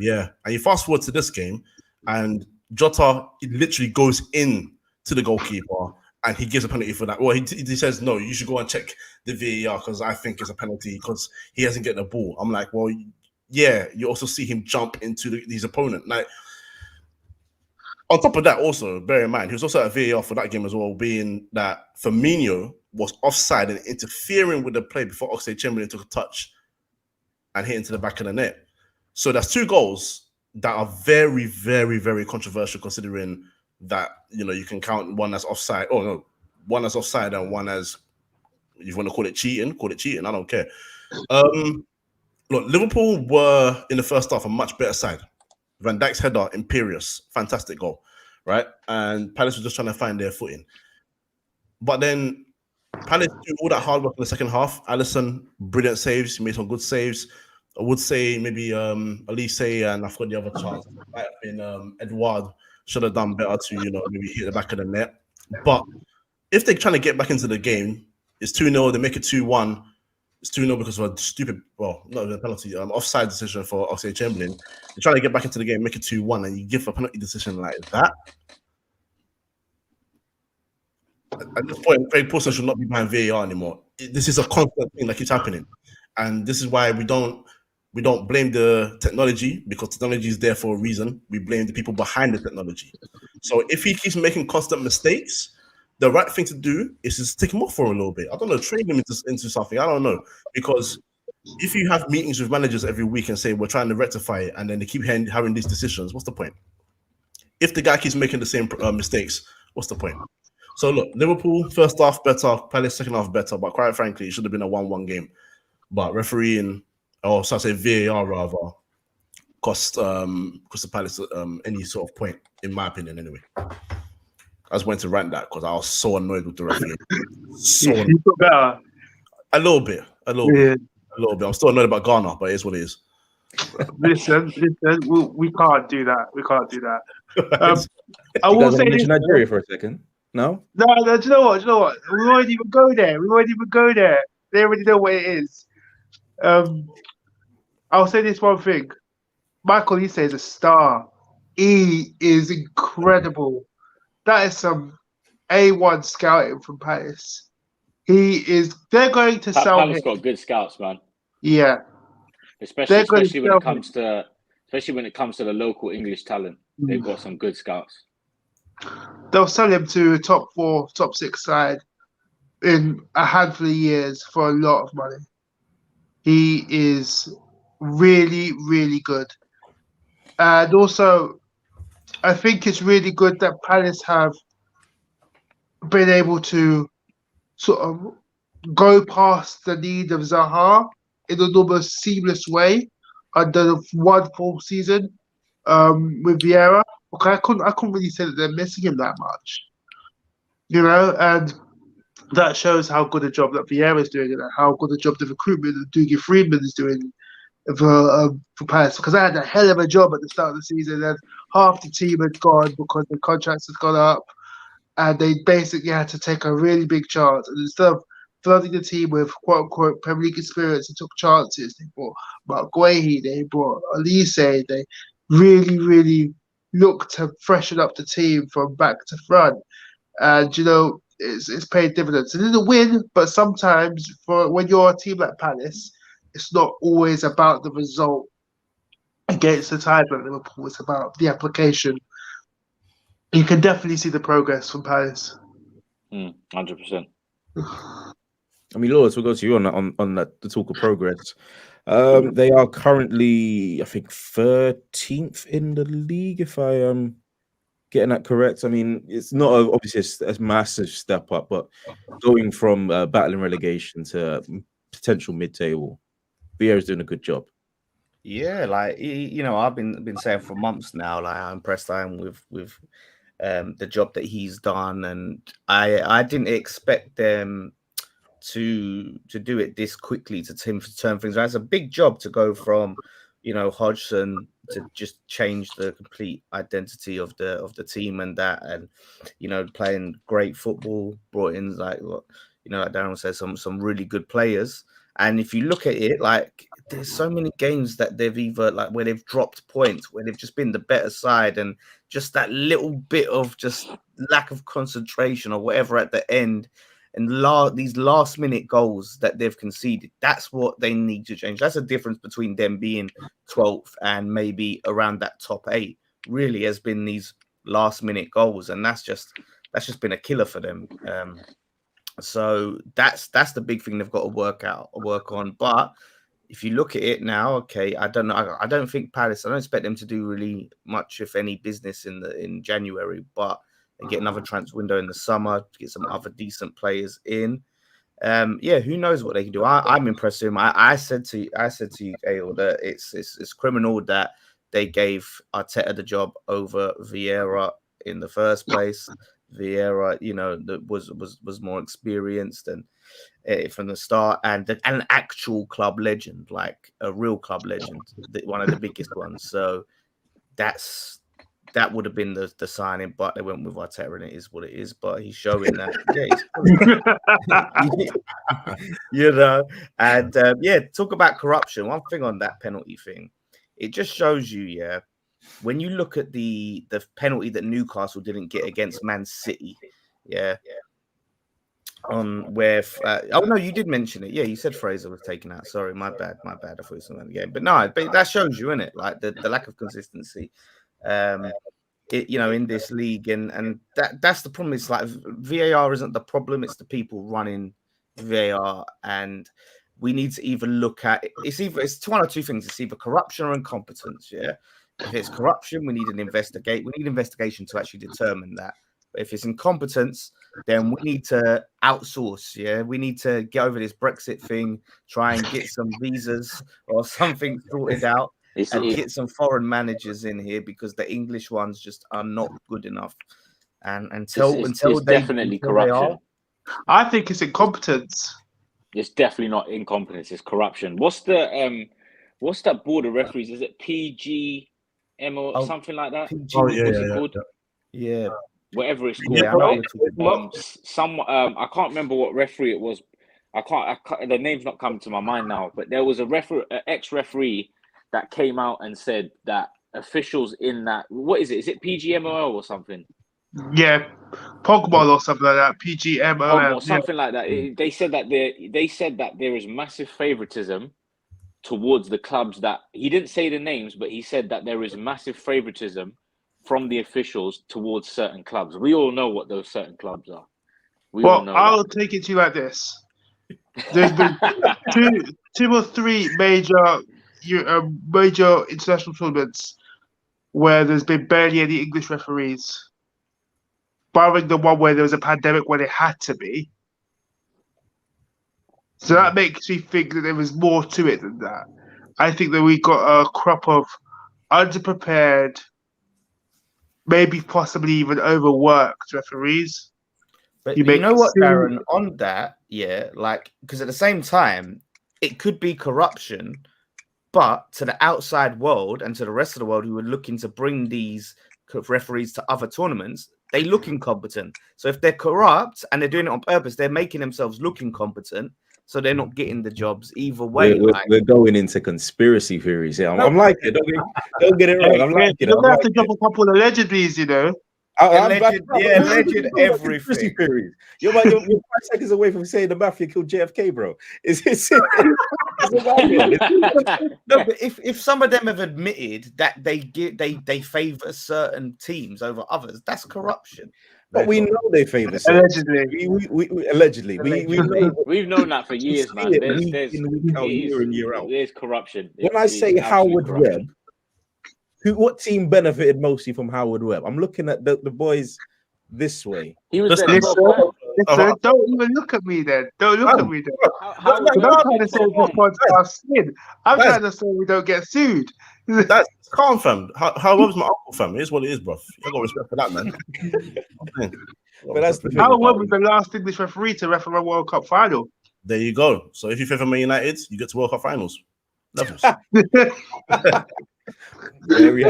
Speaker 5: And you fast forward to this game, and Jota literally goes in to the goalkeeper, and he gives a penalty for that. Well, he says, no, you should go and check the VAR because I think it's a penalty because he hasn't get the ball. I'm like, well, yeah, you also see him jump into his opponent. Like, on top of that, also, bear in mind, he was also at VAR for that game as well, being that Firmino was offside and interfering with the play before Oxlade-Chamberlain took a touch and hit into the back of the net. So that's 2 goals that are very, very, very controversial, considering that, you can count one as offside. Oh, no, one as offside and one as, if you want to call it cheating, I don't care. Look, Liverpool were in the first half a much better side. Van Dijk's header, imperious, fantastic goal, right? And Palace was just trying to find their footing. But then Palace do all that hard work in the second half. Alisson, brilliant saves. He made some good saves. I would say maybe Elise and I forgot the other chance. It might have been Edouard should have done better to, maybe hit the back of the net. But if they're trying to get back into the game, it's 2-0, they make it 2-1. It's 2-0 because of a stupid, not a penalty, offside decision for Oxlade-Chamberlain. You're trying to get back into the game, make it 2-1, and you give a penalty decision like that. At this point, Craig Paulson should not be behind VAR anymore. This is a constant thing that keeps happening. And this is why we don't We don't blame the technology because technology is there for a reason. We blame the people behind the technology. So if he keeps making constant mistakes, the right thing to do is just take him off for a little bit. I don't know, train him into something. I don't know. Because if you have meetings with managers every week and say we're trying to rectify it, and then they keep having these decisions, what's the point? If the guy keeps making the same mistakes, what's the point? So look, Liverpool first half better, Palace second half better, but quite frankly, it should have been a 1-1 game. But refereeing, or so I say VAR rather, cost Crystal Palace any sort of point, in my opinion, anyway. I just went to rant that because I was so annoyed with the referee.
Speaker 3: You got better.
Speaker 5: A little bit. I'm still annoyed about Ghana, but it is what it is.
Speaker 3: Listen, we can't do that. We can't do that. I
Speaker 1: You
Speaker 3: will
Speaker 1: guys
Speaker 3: say
Speaker 1: want to
Speaker 3: this.
Speaker 1: mention Nigeria for a second? No?
Speaker 3: No, do you know what? We won't even go there. They already know what it is. I'll say this one thing. Michael Issa is a star. He is incredible. That is some A1 scouting from Palace. They're going to sell
Speaker 6: Palace
Speaker 3: him.
Speaker 6: got good scouts, man.
Speaker 3: Yeah.
Speaker 6: Especially when it comes to the local English talent. They've got some good scouts.
Speaker 3: They'll sell him to a top 4, top 6 side in a handful of years for a lot of money. He is really, really good. And also, I think it's really good that Palace have been able to sort of go past the need of Zaha in an almost seamless way under one full season with Vieira. Okay, I couldn't really say that they're missing him that much, and that shows how good a job that Vieira is doing and how good a job the recruitment of Dougie Freedman is doing for Palace, because I had a hell of a job at the start of the season and half the team had gone because the contracts had gone up and they basically had to take a really big chance. And instead of flooding the team with quote-unquote Premier League experience, they took chances. They brought Mark Guehi, they brought Elise, they really, really looked to freshen up the team from back to front. And, it's paid dividends. It is a win, but sometimes when you're a team like Palace, it's not always about the result against the tide like Liverpool. It's about the application. You can definitely see the progress from Palace.
Speaker 6: 100%.
Speaker 1: I mean, Lawrence, we'll go to you on that, the talk of progress. They are currently, I think, 13th in the league, if I am getting that correct. I mean, it's not obviously a massive step up, but going from battling relegation to potential mid-table, Vieira's doing a good job.
Speaker 2: Yeah, like I've been saying for months now, like how impressed I am with the job that he's done, and I didn't expect them to do it this quickly, to turn things around. It's a big job to go from Hodgson to just change the complete identity of the team and playing great football, brought in like Darren said, some really good players. And if you look at it, like there's so many games that they've either like where they've dropped points, where they've just been the better side, and just that little bit of just lack of concentration or whatever at the end, and these last minute goals that they've conceded. That's what they need to change. That's the difference between them being 12th and maybe around that top 8. Really has been these last minute goals, and that's just been a killer for them. So that's the big thing they've got to work on. But if you look at it now, okay, I don't know. I don't think Palace. I don't expect them to do really much, if any, business in January. But they get another transfer window in the summer to get some other decent players in. Who knows what they can do? I'm impressed with him. I said to you, Ayo, that it's criminal that they gave Arteta the job over Vieira in the first place. Vieira, that was more experienced and from the start, and an actual club legend, like a real club legend, one of the biggest ones. So that would have been the signing, but they went with Arteta, and it is what it is. But he's showing that, and talk about corruption. One thing on that penalty thing, it just shows you, when you look at the penalty that Newcastle didn't get against Man City, on where oh no, you did mention it. Yeah, you said Fraser was taken out. Sorry, my bad. I thought it was another game. But no, but that shows you, innit? Like the lack of consistency. In this league, and that's the problem. It's like VAR isn't the problem, it's the people running VAR, and we need to either look at it's one or two things. It's either corruption or incompetence. Yeah. If it's corruption, we need an investigation to actually determine that. But if it's incompetence, then we need to outsource. Yeah, we need to get over this Brexit thing, try and get some visas or something sorted out, and get some foreign managers in here, because the English ones just are not good enough. And until
Speaker 6: definitely corruption.
Speaker 3: I think it's incompetence.
Speaker 6: It's definitely not incompetence. It's corruption. What's that board of referees? Is it PGM or something like that? What's it called?
Speaker 2: Yeah.
Speaker 6: Whatever it's called. I can't remember what referee it was. I can't. The name's not coming to my mind now. But there was an ex-referee that came out and said that officials in that, what is it? Is it PGMOL or something?
Speaker 3: Yeah, Pogba or something like that. PGMOL
Speaker 6: or something like that. They said that there is massive favoritism towards the clubs that, he didn't say the names, but he said that there is massive favoritism from the officials towards certain clubs. We all know what those certain clubs are.
Speaker 3: I'll take it to you like this. There's been two or three major international tournaments where there's been barely any English referees, barring the one where there was a pandemic where they had to be. So that makes me think that there was more to it than that. I think that we got a crop of underprepared, maybe possibly even overworked referees.
Speaker 2: But you know what, Darren, on that, because at the same time, it could be corruption, but to the outside world and to the rest of the world who are looking to bring these referees to other tournaments, they look incompetent. So if they're corrupt and they're doing it on purpose, they're making themselves look incompetent, so they're not getting the jobs either way.
Speaker 1: We're going into conspiracy theories here. I'm like it. Don't get it wrong. I'm like it.
Speaker 3: You don't have to drop a couple of allegedlies, you know.
Speaker 2: Alleged everything.
Speaker 1: You're 5 seconds away from saying the mafia killed JFK, bro.
Speaker 2: No, but if some of them have admitted that they favor certain teams over others, that's corruption.
Speaker 1: But we know they favor
Speaker 3: allegedly.
Speaker 1: Allegedly,
Speaker 6: we've known that for years, man. There's corruption.
Speaker 1: When I say Howard Webb, what team benefited mostly from Howard Webb? I'm looking at the boys this way.
Speaker 6: He was there.
Speaker 3: Don't even look at me then. Don't look at me then. I'm trying to say this podcast sin. I'm trying to say we don't get sued.
Speaker 5: That's calm, fam. Howard Webb's my uncle, fam. It is what it is, bro. You got respect for that, man.
Speaker 1: But that's the thing.
Speaker 3: Howard Webb was the last English referee to referee a World Cup final.
Speaker 5: There you go. So if you favor Man United, you get to World Cup finals. Levels.
Speaker 1: There we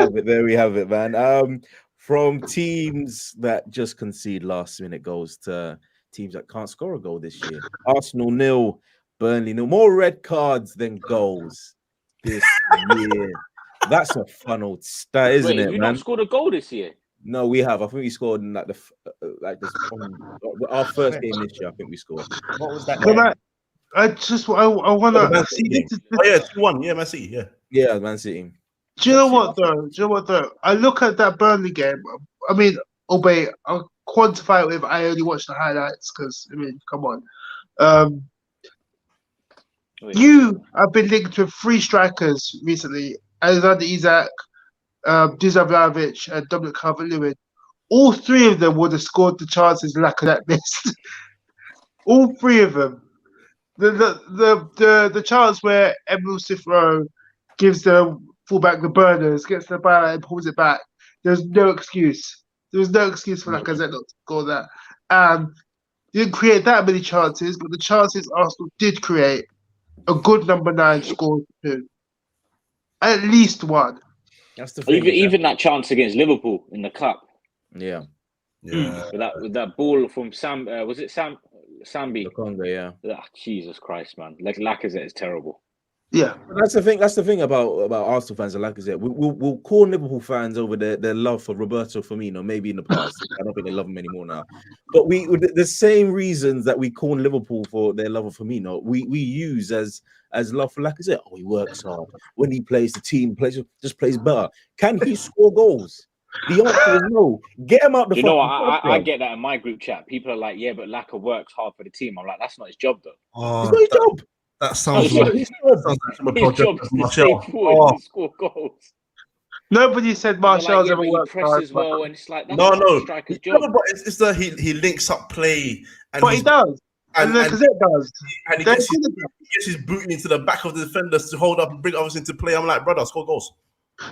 Speaker 1: have it, man. From teams that just concede last minute goals to teams that can't score a goal this year. Arsenal 0, Burnley 0. More red cards than goals this year. That's a fun old stat, isn't it,
Speaker 6: you
Speaker 1: man?
Speaker 6: not scored a goal this year?
Speaker 1: No, we have. I think we scored in our first game this year. I think we scored.
Speaker 2: What was that? I
Speaker 3: want to see.
Speaker 5: Oh yeah, 2-1. Yeah, Man City.
Speaker 1: Yeah, Man City.
Speaker 3: Do you know what though? I look at that Burnley game. I mean, albeit I'll quantify it with I only watched the highlights because come on. You have been linked with 3 strikers recently: Alexander Isak, Dusan Vlahovic, and Dominic Calvert-Lewin. All 3 of them would have scored the chances like that missed. All 3 of them. The chance where Emil Smith-Rowe gives the fullback the burners, gets the ball and pulls it back. There's no excuse. There was no excuse for Lacazette not to score that. Didn't create that many chances, but the chances Arsenal did create, a good number 9 scored 2. At least 1.
Speaker 1: That's the thing.
Speaker 6: Even that chance against Liverpool in the cup.
Speaker 1: Yeah.
Speaker 6: With that ball from Sam, was it Sambi?
Speaker 1: Congo, yeah.
Speaker 6: Jesus Christ, man! Lacazette is terrible.
Speaker 3: Yeah.
Speaker 1: That's the thing. That's the thing about Arsenal fans. And like I said, we'll call Liverpool fans over their love for Roberto Firmino. Maybe in the past, I don't think they love him anymore now. But the same reasons that we call Liverpool for their love of Firmino, we use as love for Lacazette. Oh, he works hard. When he plays, the team just plays better. Can he score goals? The answer is no. Get him out the.
Speaker 6: Do you know what?
Speaker 1: club,
Speaker 6: I get that in my group chat. People are like, "Yeah, but Laka works hard for the team." I'm like, "That's not his job, though.
Speaker 1: It's not his job.
Speaker 5: That sounds
Speaker 6: No,
Speaker 5: like
Speaker 6: his
Speaker 5: a
Speaker 6: His
Speaker 5: project
Speaker 6: job
Speaker 5: of
Speaker 6: is to
Speaker 5: Martial.
Speaker 6: stay forward and score goals."
Speaker 3: Nobody said
Speaker 6: And they're
Speaker 3: Martial's
Speaker 6: like,
Speaker 3: ever
Speaker 6: yeah, but he
Speaker 3: worked hard.
Speaker 6: presses well, and it's like that's
Speaker 5: No,
Speaker 6: not a
Speaker 5: no.
Speaker 6: striker's job.
Speaker 5: But it's the he links up play, and
Speaker 3: But he does. And because it does.
Speaker 5: and he gets his boot into the back of the defenders to hold up and bring others into play. I'm like, brother, score goals.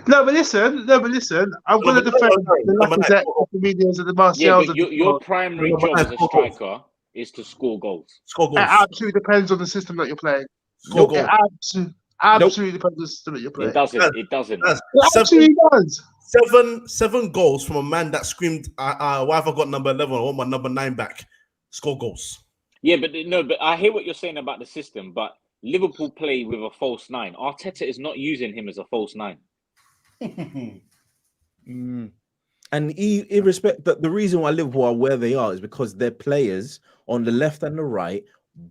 Speaker 3: No, but listen. I'm going to defend the Lacazette, the Medias, and the Martials.
Speaker 6: Yeah, but your primary job as a striker is to score goals.
Speaker 5: Score goals.
Speaker 3: It absolutely depends on the system that you're playing.
Speaker 5: Score goals.
Speaker 3: It absolutely depends on the system that you're playing.
Speaker 6: It doesn't. It doesn't.
Speaker 3: It absolutely does.
Speaker 5: Seven goals from a man that screamed, why have I got number 11? I want my number 9 back. Score goals.
Speaker 6: Yeah, but I hear what you're saying about the system, but Liverpool play with a false 9. Arteta is not using him as a false 9.
Speaker 1: And irrespective, the reason why Liverpool are where they are is because their players on the left and the right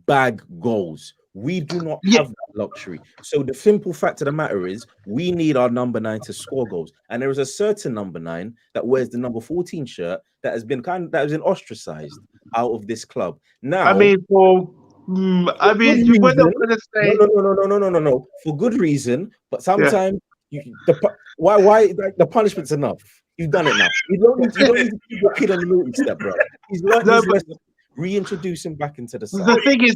Speaker 1: bag goals. We do not have that luxury. So the simple fact of the matter is we need our number 9 to score goals. And there is a certain number 9 that wears the number 14 shirt that has been ostracized out of this club. Now,
Speaker 3: I mean, you were not going to say
Speaker 1: no. For good reason, but sometimes why the punishment's enough. You've done it now. You don't need to keep your kid on the naughty step, bro. He's learned his lesson. Reintroduce him back into the side.
Speaker 3: The thing is,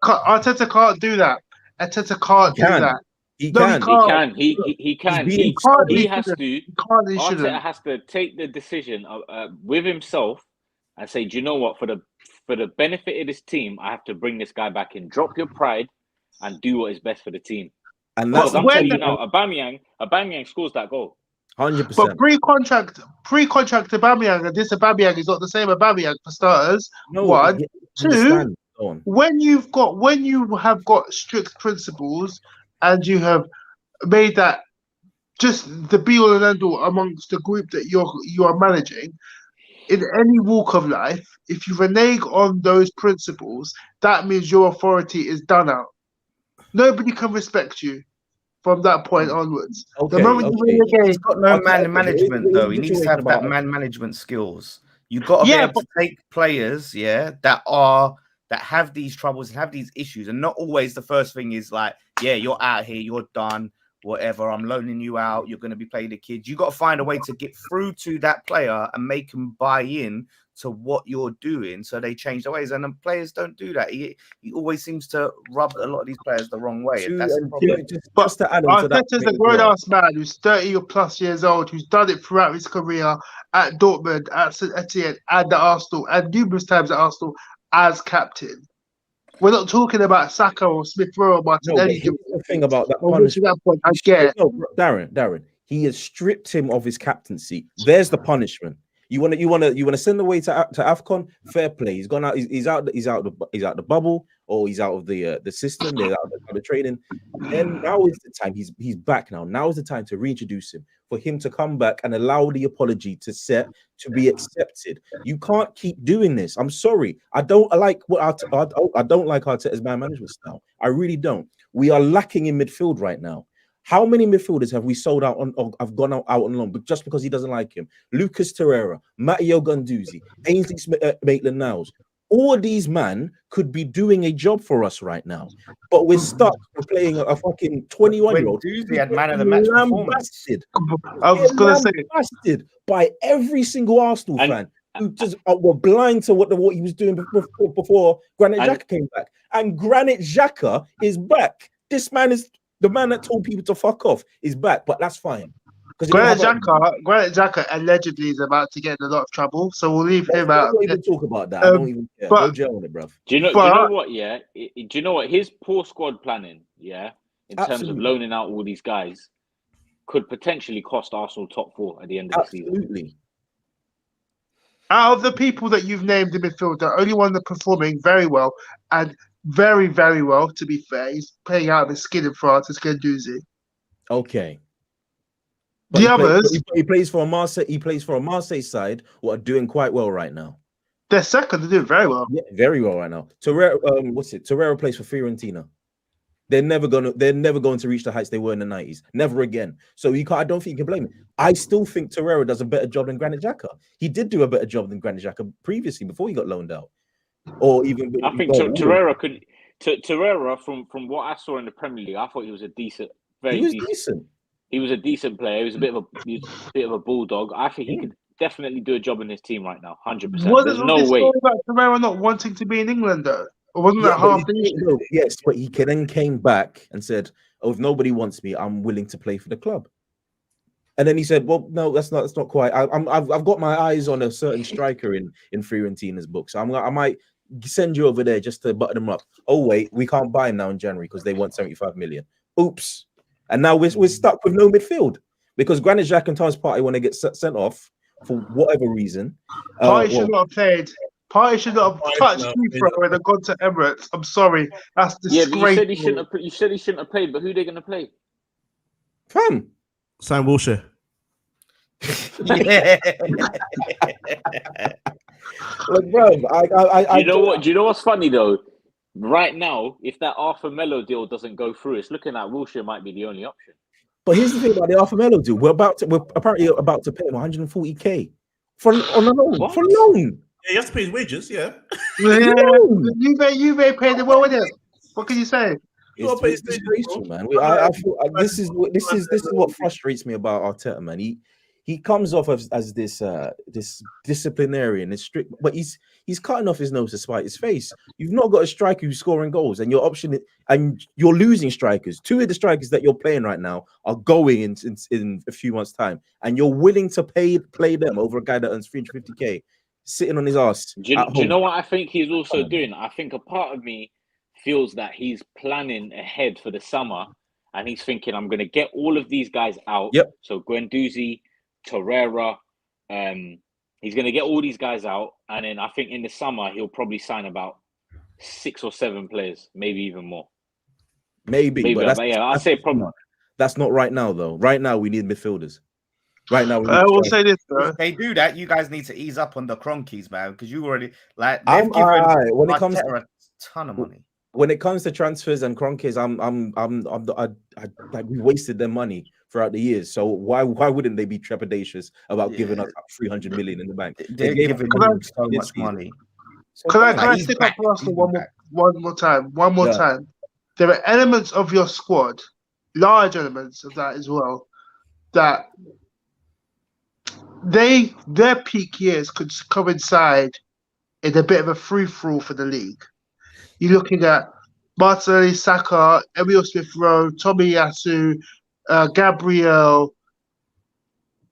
Speaker 3: Arteta can't do that. Arteta can't do that.
Speaker 1: He can.
Speaker 6: He has to. Arteta has to take the decision with himself and say, "Do you know what? For the benefit of this team, I have to bring this guy back in. Drop your pride and do what is best for the team." And that's I'm telling you now, Aubameyang scores that goal.
Speaker 1: 100%.
Speaker 3: But pre-contract Aubameyang, and this Aubameyang is not the same Aubameyang for starters.
Speaker 1: No,
Speaker 3: one, two. When you have got strict principles and you have made that just the be-all and end-all amongst the group that you are managing, in any walk of life, if you renege on those principles, that means your authority is done out. Nobody can respect you from that point onwards.
Speaker 1: Okay,
Speaker 2: the moment you win the game, he's got no man management though. He needs to have that man management skills. You've got to be able to take players, that have these troubles and have these issues, and not always the first thing is like, you're out here, you're done, whatever. I'm loaning you out. You're going to be playing the kids. You got to find a way to get through to that player and make them buy in to what you're doing, so they change their ways. And the players don't do that. He always seems to rub a lot of these players the wrong way. That's the problem.
Speaker 3: But Arteta's a grown-ass man who's 30 or plus years old, who's done it throughout his career at Dortmund, at St Etienne, and at Arsenal, and numerous times at Arsenal as captain. We're not talking about Saka or Smith Rowe or Martinelli.
Speaker 1: The thing about that punishment,
Speaker 3: I get it.
Speaker 1: No, Darren, he has stripped him of his captaincy. There's the punishment. You want to send away to AFCON? Fair play. He's gone out. He's out the bubble, or he's out of the system. They're out of the training. And now is the time. He's back now. Now is the time to reintroduce him, for him to come back and allow the apology to be accepted. You can't keep doing this. I'm sorry. I don't like Arteta's man management style. I really don't. We are lacking in midfield right now. How many midfielders have we sold out on, or have gone out on loan, but just because he doesn't like him? Lucas Torreira, Matteo Guendouzi, Ainsley Maitland-Niles. All these men could be doing a job for us right now, but we're stuck playing a fucking 21-year-old.
Speaker 2: Guendouzi had man of the match performance.
Speaker 3: I was going to say,
Speaker 1: lambasted by every single Arsenal fan who just were blind to what he was doing before Granit Xhaka came back. And Granit Xhaka is back. This man is. The man that told people to fuck off is back, but that's fine.
Speaker 3: Granit Xhaka allegedly is about to get in a lot of trouble, so we'll leave him out.
Speaker 1: Don't even talk about that. I don't even care. Go jail on it, bruv.
Speaker 6: Do you know what? Yeah, do you know what? His poor squad planning, in terms of loaning out all these guys, could potentially cost Arsenal top 4 at the end of the season.
Speaker 1: Absolutely.
Speaker 3: Out of the people that you've named in midfield, the only one that's performing very well and very, very well, to be fair. He's playing out of his skin in France. It's Guendouzi.
Speaker 1: Okay.
Speaker 3: The others,
Speaker 1: he plays for a Marseille. He plays for a Marseille side who are doing quite well right now.
Speaker 3: they're second. They're doing very well.
Speaker 1: Yeah, very well right now. Torreira plays for Fiorentina. They're never going to reach the heights they were in the 90s. Never again. So I don't think you can blame him. I still think Torreira does a better job than Granit Xhaka. He did do a better job than Granit Xhaka previously before he got loaned out. Or even
Speaker 6: I think Torreira could. Torreira, from what I saw in the Premier League, I thought he was a decent,
Speaker 1: decent.
Speaker 6: He was a decent player. He was a bit of a bulldog. I think he could definitely do a job in his team right now. 100%. There's no way.
Speaker 3: About Torreira not wanting to be in England though? Or wasn't that half the issue?
Speaker 1: Yes, but he then came back and said, "Oh, if nobody wants me, I'm willing to play for the club." And then he said, "Well, no, that's not quite. I've got my eyes on a certain striker in Fiorentina's book, so I might send you over there just to butter them up. Oh wait, we can't buy him now in January because they want 75 million. Oops." And now we're stuck with no midfield because Granit Xhaka and Thomas Partey, when they get sent off for whatever reason,
Speaker 3: Partey should not have played. Partey should not have touched Heathrow when they gone to Emirates. I'm sorry, that's disgraceful.
Speaker 6: Yeah, but you said he shouldn't have played. But who are they going to play?
Speaker 1: Fam,
Speaker 5: Sam Wilshere.
Speaker 2: Yeah.
Speaker 1: Like, bro,
Speaker 6: Do you know what's funny though? Right now, if that Arthur Melo deal doesn't go through, it's looking like Wilshere might be the only option.
Speaker 1: But here's the thing about the Arthur Melo deal. We're apparently about to pay him 140k on a loan.
Speaker 6: What?
Speaker 1: For a loan.
Speaker 5: Yeah, you have to pay his wages. Yeah.
Speaker 3: You may pay the well with it. What can you say?
Speaker 1: It's disgraceful, man. I feel this is what frustrates me about Arteta, man. He comes off as this disciplinarian, this strict, but he's cutting off his nose to spite his face. You've not got a striker who's scoring goals, and you're losing strikers. Two of the strikers that you're playing right now are going in a few months' time, and you're willing to play them over a guy that earns 350k, sitting on his ass.
Speaker 6: Do you know what I think he's also doing? I think a part of me feels that he's planning ahead for the summer, and he's thinking, I'm going to get all of these guys out.
Speaker 1: Yep.
Speaker 6: So Guendouzi, Torreira, he's going to get all these guys out, and then I think in the summer he'll probably sign about 6 or 7 players, maybe even more.
Speaker 1: Maybe, but
Speaker 6: I'd say probably.
Speaker 1: That's not right now, though. Right now, we need midfielders. Right now,
Speaker 3: I will say this, though.
Speaker 2: If they do that, you guys need to ease up on the Cronkies, man, because you already when it comes to a ton of money.
Speaker 1: When it comes to transfers and Cronkies, we wasted their money throughout the years. So why wouldn't they be trepidatious about giving us 300 million in the bank?
Speaker 2: They're giving so much money.
Speaker 3: Can I stick up for Arsenal one more time? There are elements of your squad, large elements of that as well, that their peak years could coincide in a bit of a free-for-all for the league. You're looking at Martinelli, Saka, Emile Smith-Rowe, Tomiyasu, Gabriel,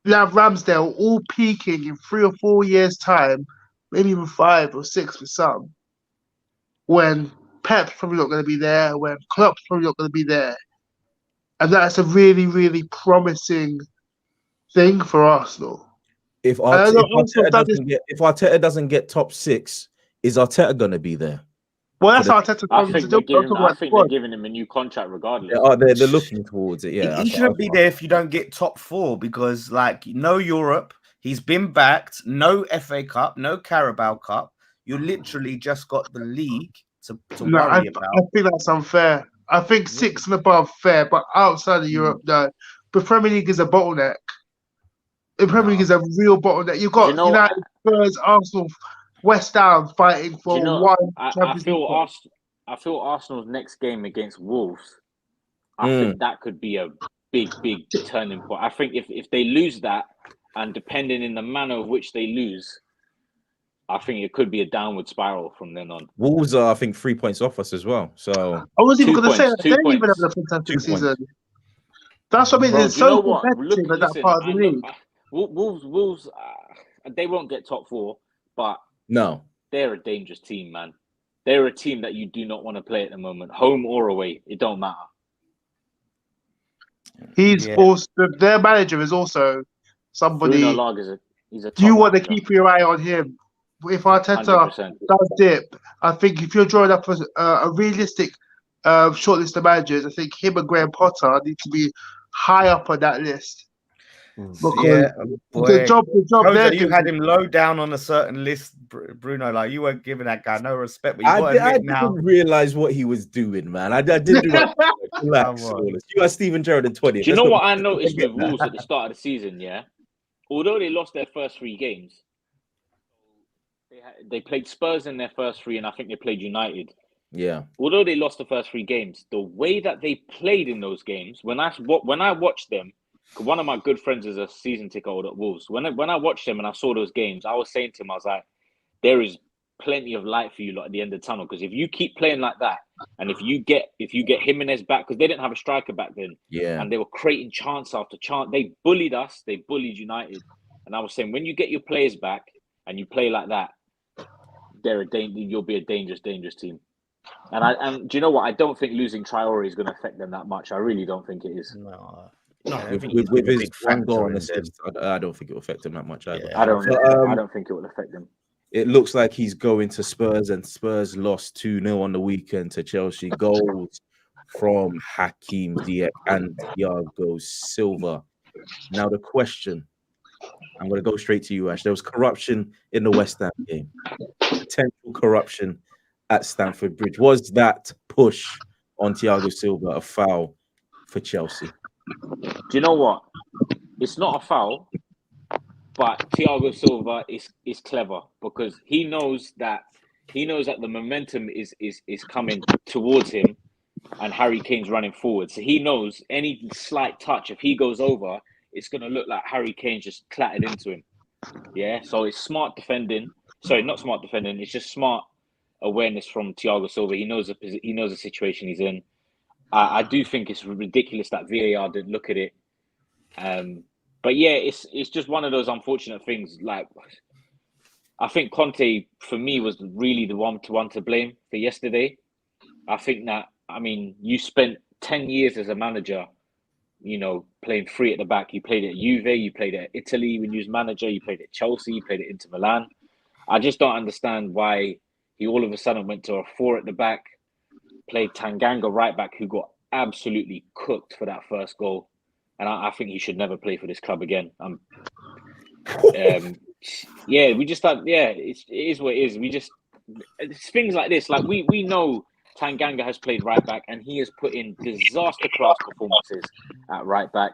Speaker 3: Ramsdale, all peaking in 3 or 4 years' time, maybe even 5 or 6 for some, when Pep's probably not going to be there, when Klopp's probably not going to be there. And that's a really, really promising thing for Arsenal.
Speaker 1: If Arteta doesn't get top 6, is Arteta going to be there?
Speaker 3: Well, that's Arteta's
Speaker 6: I think they're giving him a new contract regardless.
Speaker 1: They're looking towards it. Yeah,
Speaker 2: he shouldn't be there if you don't get top 4 because, no Europe. He's been backed. No FA Cup. No Carabao Cup. You literally just got the league to worry about.
Speaker 3: I think that's unfair. I think 6 and above fair, but outside of Europe, no. The Premier League is a bottleneck. The Premier League is a real bottleneck. You've got United, Spurs, Arsenal, West Ham fighting for one.
Speaker 6: I feel Arsenal's next game against Wolves. I think that could be a big turning point. I think if they lose that, and depending in the manner of which they lose, I think it could be a downward spiral from then on.
Speaker 1: Wolves are, I think, 3 points off us as well. So
Speaker 3: I was even going to say that they even have a fantastic season. That's what I mean. It's so competitive at that part of the league.
Speaker 6: Wolves, they won't get top 4, but
Speaker 1: no,
Speaker 6: they're a dangerous team, man. They're a team that you do not want to play at the moment, home or away. It don't matter.
Speaker 3: Also their manager is also somebody.
Speaker 6: Bruno Lage he's a
Speaker 3: do you want to keep your eye on him? If Arteta 100%. Does dip, I think if you're drawing up a realistic shortlist of managers, I think him and Graham Potter need to be high up on that list. Because
Speaker 2: Yeah,
Speaker 3: the job they're
Speaker 2: Jose, you
Speaker 3: doing.
Speaker 2: had him low down on a certain list, Bruno. Like you weren't giving that guy no respect, but you
Speaker 1: I
Speaker 2: got to admit
Speaker 1: didn't
Speaker 2: now.
Speaker 1: realize what he was doing, man. I did do it. Relax,
Speaker 2: Come on.
Speaker 1: Wallace. You got Steven Gerrard in 20.
Speaker 6: Do you know what I noticed with Wolves at the start of the season? Yeah, although they lost their first 3 games, they played Spurs in their first 3, and I think they played United.
Speaker 1: Yeah.
Speaker 6: Although they lost the first 3 games, the way that they played in those games, when I watched them, one of my good friends is a season ticket holder at Wolves. When I watched them and I saw those games, I was saying to him, I was like, there is plenty of light for you lot at the end of the tunnel, because if you keep playing like that, and if you get Jimenez back, because they didn't have a striker back then,
Speaker 1: Yeah.
Speaker 6: and they were creating chance after chance, they bullied us, they bullied United, and I was saying, when you get your players back and you play like that, you'll be a dangerous team. And do you know what? I don't think losing Traore is going to affect them that much. I really don't think it is.
Speaker 2: No.
Speaker 1: With his one goal and assist, I don't think it will affect him that much either.
Speaker 6: I don't think it will affect them.
Speaker 1: It looks like he's going to Spurs, and Spurs lost 2-0 on the weekend to Chelsea. Goals from Hakim Ziyech and Thiago Silva. Now the question, I'm going to go straight to you, Ash. There was corruption in the West Ham game. Potential corruption at Stamford Bridge. Was that push on Thiago Silva a foul for Chelsea?
Speaker 6: Do you know what? It's not a foul, but Thiago Silva is clever, because he knows that the momentum is coming towards him, and Harry Kane's running forward. So he knows any slight touch, if he goes over, it's going to look like Harry Kane just clattered into him. Yeah, so it's smart defending. Sorry, not smart defending. It's just smart awareness from Thiago Silva. He knows the situation he's in. I do think it's ridiculous that VAR didn't look at it. But yeah, it's just one of those unfortunate things. Like, I think Conte, for me, was really the one to blame for yesterday. I think that, I mean, you spent 10 years as a manager, playing 3 at the back. You played at Juve, you played at Italy when you was manager, you played at Chelsea, you played at Inter Milan. I just don't understand why he all of a sudden went to a 4 at the back, played Tanganga right back, who got absolutely cooked for that first goal. And I think he should never play for this club again. Yeah, we just thought, yeah, it is what it is. It's things like this. Like we know Tanganga has played right back, and he has put in disaster class performances at right back.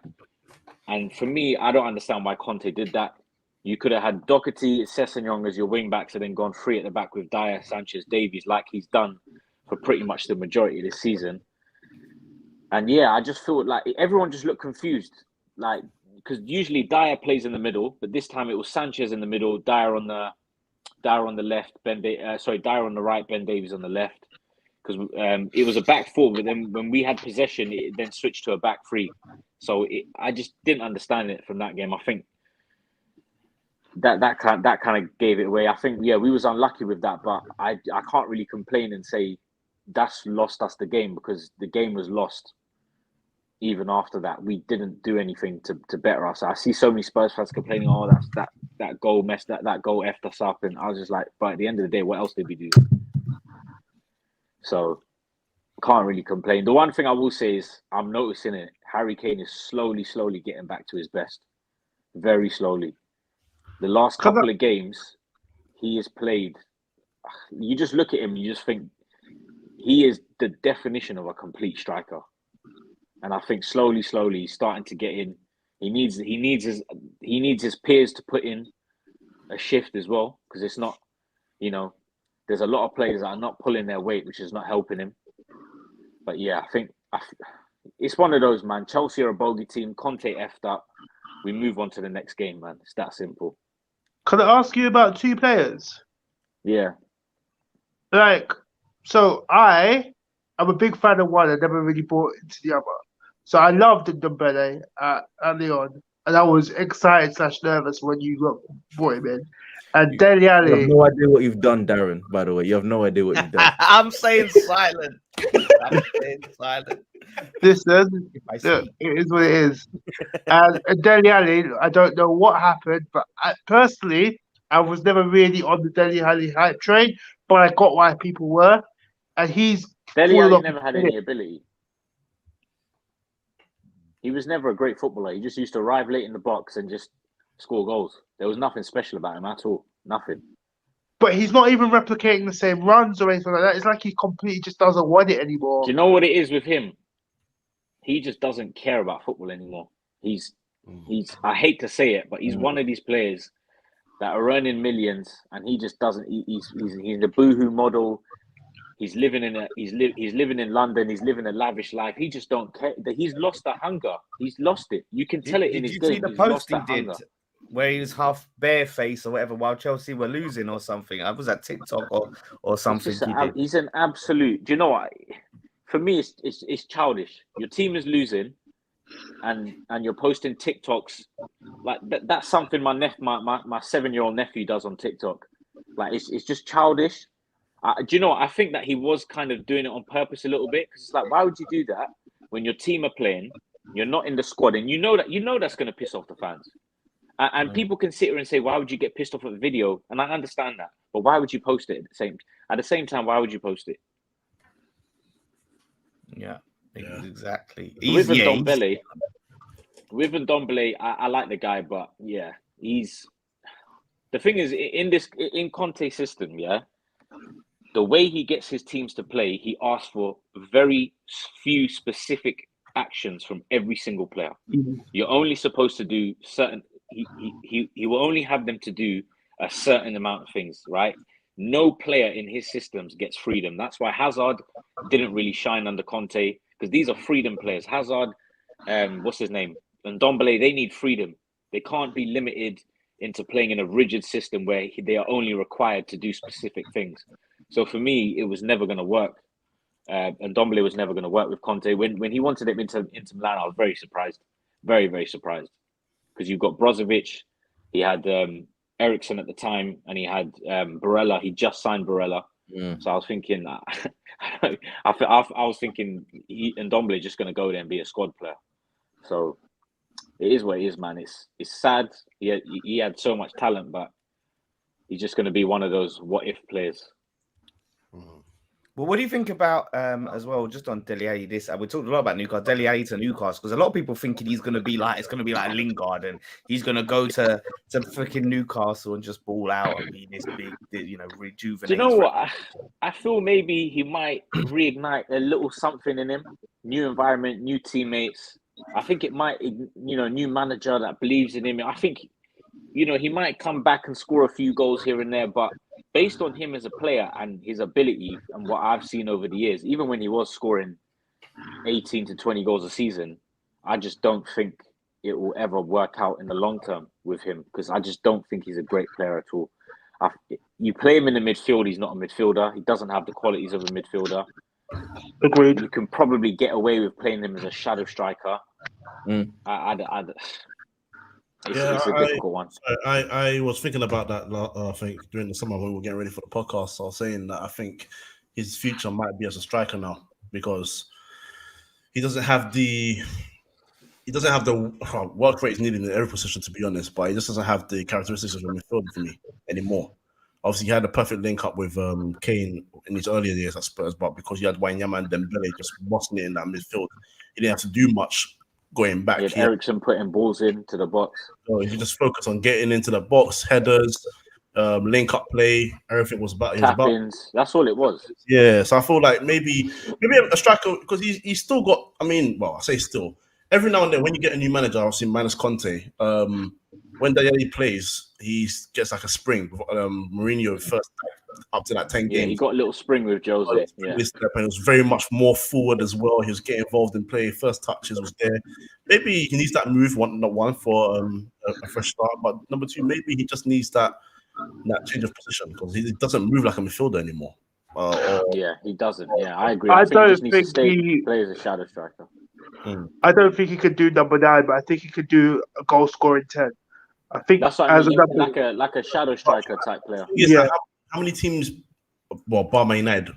Speaker 6: And for me, I don't understand why Conte did that. You could have had Doherty, Sessegnon as your wing backs, and then gone 3 at the back with Dyer, Sanchez, Davies, like he's done for pretty much the majority of this season. And yeah, I just feel like everyone just looked confused. Like, because usually Dyer plays in the middle, but this time it was Sanchez in the middle, Dyer on the left, Dyer on the right, Ben Davies on the left. Because it was a back 4, but then when we had possession, it then switched to a back 3. So I just didn't understand it from that game. I think that kind of gave it away. I think, yeah, we was unlucky with that, but I can't really complain and say that's lost us the game, because the game was lost. Even after that, we didn't do anything to better us. I see so many Spurs fans complaining, "Oh, that goal messed that goal effed us up," and I was just like, "But at the end of the day, what else did we do?" So can't really complain. The one thing I will say is I'm noticing it. Harry Kane is slowly getting back to his best, very slowly. The last couple of games he has played, you just look at him, you just think he is the definition of a complete striker. And I think slowly he's starting to get in. He needs his peers to put in a shift as well, because it's not, there's a lot of players that are not pulling their weight, which is not helping him. But yeah, I think it's one of those, man. Chelsea are a bogey team. Conte effed up. We move on to the next game, man. It's that simple.
Speaker 3: Can I ask you about 2 players?
Speaker 6: Yeah.
Speaker 3: So I'm a big fan of one. I never really bought into the other. So I loved Ndombele early on, and I was excited / nervous when you brought him in. And Dele Alli.
Speaker 1: You have no idea what you've done, Darren, by the way. You have no idea what you've done.
Speaker 2: I'm saying silent.
Speaker 3: Listen, it is what it is. And Dele Alli, I don't know what happened, but personally, I was never really on the Dele Alli hype train. but I got why people were, and he's
Speaker 6: Dele
Speaker 3: fallen
Speaker 6: Alli
Speaker 3: off
Speaker 6: never
Speaker 3: his
Speaker 6: had
Speaker 3: cliff.
Speaker 6: any ability. He was never a great footballer. He just used to arrive late in the box and just score goals. There was nothing special about him at all. Nothing.
Speaker 3: But he's not even replicating the same runs or anything like that. It's like he completely just doesn't want it anymore.
Speaker 6: Do you know what it is with him? He just doesn't care about football anymore. He's. I hate to say it, but he's one of these players that are earning millions, and he just doesn't. He's the boohoo model. He's living in living in London. He's living a lavish life. He just don't care. He's lost that hunger. He's lost it. You can tell it in his
Speaker 2: Did you see
Speaker 6: game.
Speaker 2: the
Speaker 6: He's
Speaker 2: post
Speaker 6: lost
Speaker 2: he
Speaker 6: that
Speaker 2: did
Speaker 6: hunger.
Speaker 2: where he was half barefaced or whatever while Chelsea were losing or something? I was at TikTok or something.
Speaker 6: He's an absolute. Do you know what? For me, it's childish. Your team is losing, and you're posting TikToks like that. That's something my 7-year-old nephew does on TikTok. Like it's just childish. Do you know what? I think that he was kind of doing it on purpose a little bit, because it's like, why would you do that when your team are playing? You're not in the squad, and you know that's going to piss off the fans. And people can sit here and say, why would you get pissed off at the video? And I understand that, but why would you post it at the same time? Why would you post it?
Speaker 2: Yeah, exactly.
Speaker 6: With Ndombele, I like the guy, but yeah, the thing is in Conte's system, yeah. The way he gets his teams to play, he asks for very few specific actions from every single player.
Speaker 3: Mhm.
Speaker 6: You're only supposed to do certain. He will only have them to do a certain amount of things, right? No player in his systems gets freedom. That's why Hazard didn't really shine under Conte, because these are freedom players. Hazard, what's his name, and Ndombele, they need freedom. They can't be limited into playing in a rigid system where they are only required to do specific things. So for me, it was never going to work. And Ndombele was never going to work with Conte. When he wanted him into Milan, I was very surprised. Very, very surprised. Because you've got Brozovic, he had Ericsson at the time, and he had Barella. He just signed Barella. So I was thinking, I was thinking Ndombele just going to go there and be a squad player. So it is what it is, man. It's sad. He had so much talent, but he's just going to be one of those what-if players.
Speaker 2: Well, what do you think about as well? Just on Dele Alli, we talked a lot about Newcastle, Dele Alli to Newcastle, because a lot of people thinking it's going to be like Lingard, and he's going to go to freaking Newcastle and just ball out and be this big, rejuvenate.
Speaker 6: Do you know what? I feel maybe he might reignite a little something in him. New environment, new teammates. I think it might, new manager that believes in him. I think, he might come back and score a few goals here and there, but based on him as a player and his ability and what I've seen over the years, even when he was scoring 18 to 20 goals a season, I just don't think it will ever work out in the long term with him, because I just don't think he's a great player at all. You play him in the midfield, he's not a midfielder. He doesn't have the qualities of a midfielder.
Speaker 3: Agreed.
Speaker 6: You can probably get away with playing him as a shadow striker. It's a difficult one.
Speaker 5: I was thinking about that, I think, during the summer when we were getting ready for the podcast. So I was saying that I think his future might be as a striker now, because he doesn't have the work rate needed in every position, to be honest, but he just doesn't have the characteristics of a midfielder for me anymore. Obviously, he had a perfect link up with Kane in his earlier years at Spurs, but because he had Wanyama and Dembele just bossing it in that midfield, he didn't have to do much going back.
Speaker 6: He had Ericsson putting balls into the box.
Speaker 5: So he just focused on getting into the box, headers, link up play. Everything was about
Speaker 6: tap-ins. That's all it was.
Speaker 5: Yeah, so I feel like maybe a striker, because he's still got. I say still. Every now and then, when you get a new manager, obviously minus Conte, when Dele plays, he gets like a spring. Mourinho first up to that 10 games.
Speaker 6: Yeah, he got a little spring with Jose.
Speaker 5: And it was very much more forward as well. He was getting involved in play. First touches was there. Maybe he needs that move, not one for a fresh start, but number two, maybe he just needs that change of position, because he doesn't move like a midfielder anymore.
Speaker 6: Yeah, he doesn't. Yeah, I agree. I think he just needs to play as a shadow striker.
Speaker 3: I don't think he could do number 9, but I think he could do a goal scoring 10. I think
Speaker 6: that's what I mean, like a shadow striker type player.
Speaker 5: Yeah. Like how many teams, bar Man United,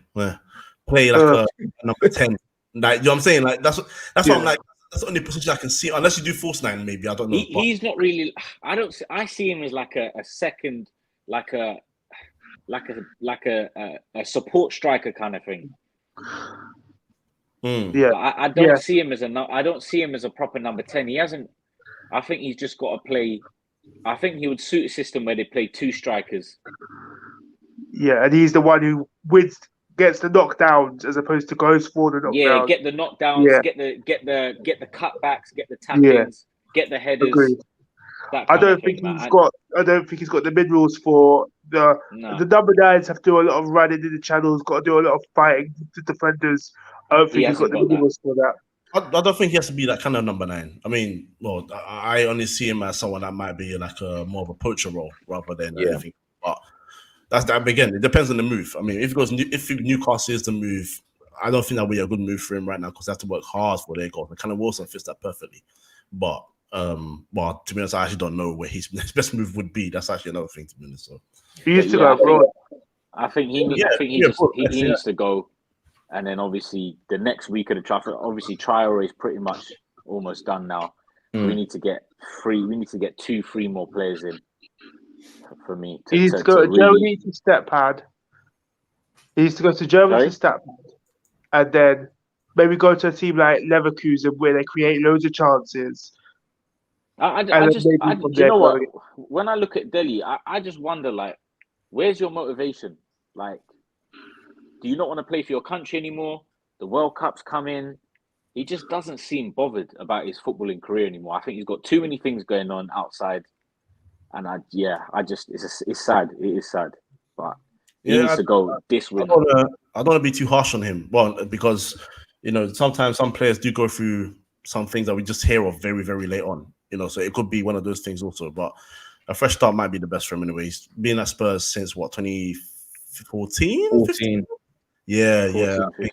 Speaker 5: play like a number 10? Like, you know what I'm saying? Like that's what I'm like. That's the only position I can see, unless you do false 9, maybe. I don't know.
Speaker 6: He's not really. I see him as like a second, like a a support striker kind of thing.
Speaker 3: Yeah.
Speaker 6: I don't see him as I don't see him as a proper number 10. He hasn't. I think he's just got to play. I think he would suit a system where they play two strikers.
Speaker 3: Yeah, and he's the one who gets the knockdowns as opposed to goes for the knockdowns.
Speaker 6: Yeah, get the knockdowns, get the cutbacks, get the tappings, get the headers.
Speaker 3: Agreed. I don't think he's got the minerals for the number 9s have to do a lot of running in the channels, got to do a lot of fighting with the defenders. I don't think he's got the minerals for that.
Speaker 5: I don't think he has to be that kind of number 9. I mean, well, I only see him as someone that might be like more of a poacher role rather than anything. But that's that. Again, it depends on the move. I mean, if Newcastle is the move, I don't think that would be a good move for him right now because they have to work hard for their goals. And kind of Wilson fits that perfectly. But well, to be honest, I actually don't know where his best move would be. That's actually another thing, to be honest. So
Speaker 3: he used to go abroad.
Speaker 6: I think he needs to go. And then obviously the next week of the transfer, obviously Traore is pretty much almost done now. We need to get 2-3 more players in for me.
Speaker 3: He needs to go to Germany to step pad. He needs to go to Germany to step pad, and then maybe go to a team like Leverkusen where they create loads of chances.
Speaker 6: You know what? When I look at Dele, I just wonder, like, where's your motivation? Like, do you not want to play for your country anymore? The World Cup's coming. He just doesn't seem bothered about his footballing career anymore. I think he's got too many things going on outside. And it's sad. It is sad. But he needs to go this way.
Speaker 5: I don't want to be too harsh on him. Well, because, sometimes some players do go through some things that we just hear of very, very late on. So it could be one of those things also. But a fresh start might be the best for him anyway. He's been at Spurs since, 2014?
Speaker 1: 14.
Speaker 5: Yeah.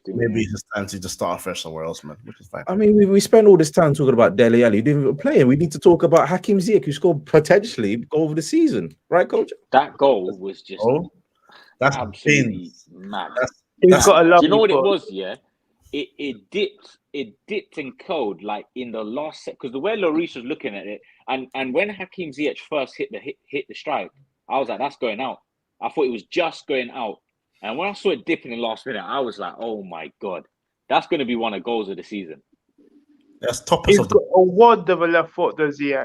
Speaker 5: Maybe it's time to just start afresh somewhere else, man. Which is fine.
Speaker 1: I mean, we spent all this time talking about Dele Alli. He didn't even play. We need to talk about Hakim Ziyech, who scored potentially goal of the season, right, Coach?
Speaker 6: That goal was just
Speaker 5: that's
Speaker 6: absolutely mad.
Speaker 3: He's got a lovely.
Speaker 6: Do you know what it was? Yeah, it dipped and curled like in the last set because the way Lloris was looking at it, and when Hakim Ziyech first hit the strike, I was like, that's going out. I thought it was just going out. And when I saw it dip in the last minute, I was like, "Oh my god, that's going to be one of the goals of the season."
Speaker 5: That's top.
Speaker 3: He's got a wand of a left foot, does he?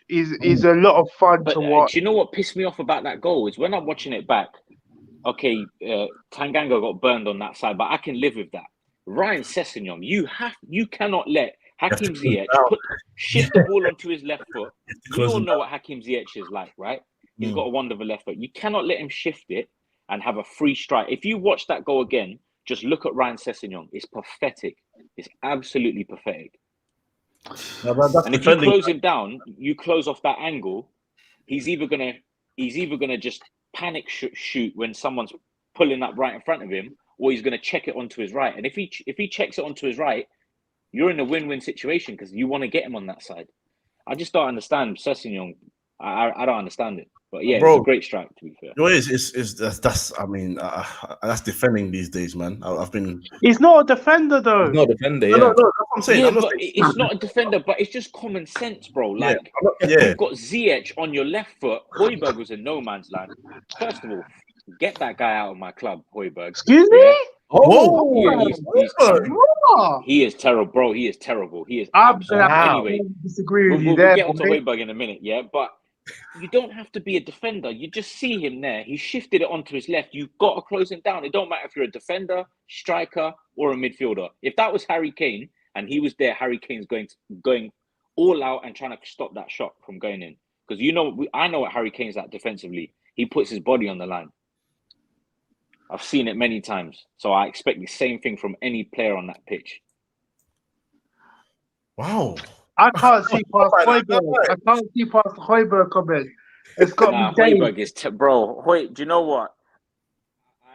Speaker 3: He's a lot of fun to watch.
Speaker 6: Do you know what pissed me off about that goal is when I'm watching it back. Okay, Tanganga got burned on that side, but I can live with that. Ryan Sessegnon, you cannot let Hakim Ziyech shift the ball onto his left foot. You all know what Hakim Ziyech is like, right? He's got a wand of a left foot. You cannot let him shift it and have a free strike. If you watch that goal again, just look at Ryan Sessegnon. It's pathetic. It's absolutely pathetic. And if you close him down, you close off that angle, he's either gonna just panic shoot when someone's pulling up right in front of him, or he's gonna check it onto his right. And if he checks it onto his right, you're in a win-win situation because you want to get him on that side. I just don't understand Sessegnon. I don't understand it. But yeah, it's a great strike, to be fair.
Speaker 5: No, that's defending these days, man.
Speaker 3: He's not a defender, though.
Speaker 1: He's not a defender,
Speaker 5: No, that's what I'm saying.
Speaker 6: Yeah, it's not a defender, but it's just common sense, bro. Like, you've got Ziyech on your left foot. Højbjerg was in no man's land. First of all, get that guy out of my club, Højbjerg.
Speaker 3: Excuse me?
Speaker 6: He is terrible, bro. He is terrible. He is
Speaker 3: anyway. Disagree with you there.
Speaker 6: We'll get onto Højbjerg in a minute, yeah? But you don't have to be a defender. You just see him there. He shifted it onto his left. You've got to close him down. It don't matter if you're a defender, striker, or a midfielder. If that was Harry Kane and he was there, Harry Kane's going all out and trying to stop that shot from going in. Because I know what Harry Kane's at defensively. He puts his body on the line. I've seen it many times. So I expect the same thing from any player on that pitch.
Speaker 5: Wow.
Speaker 3: I can't see past Højbjerg. I can't see past Højbjerg coming. It's got to be
Speaker 6: Højbjerg is bro. Do you know what?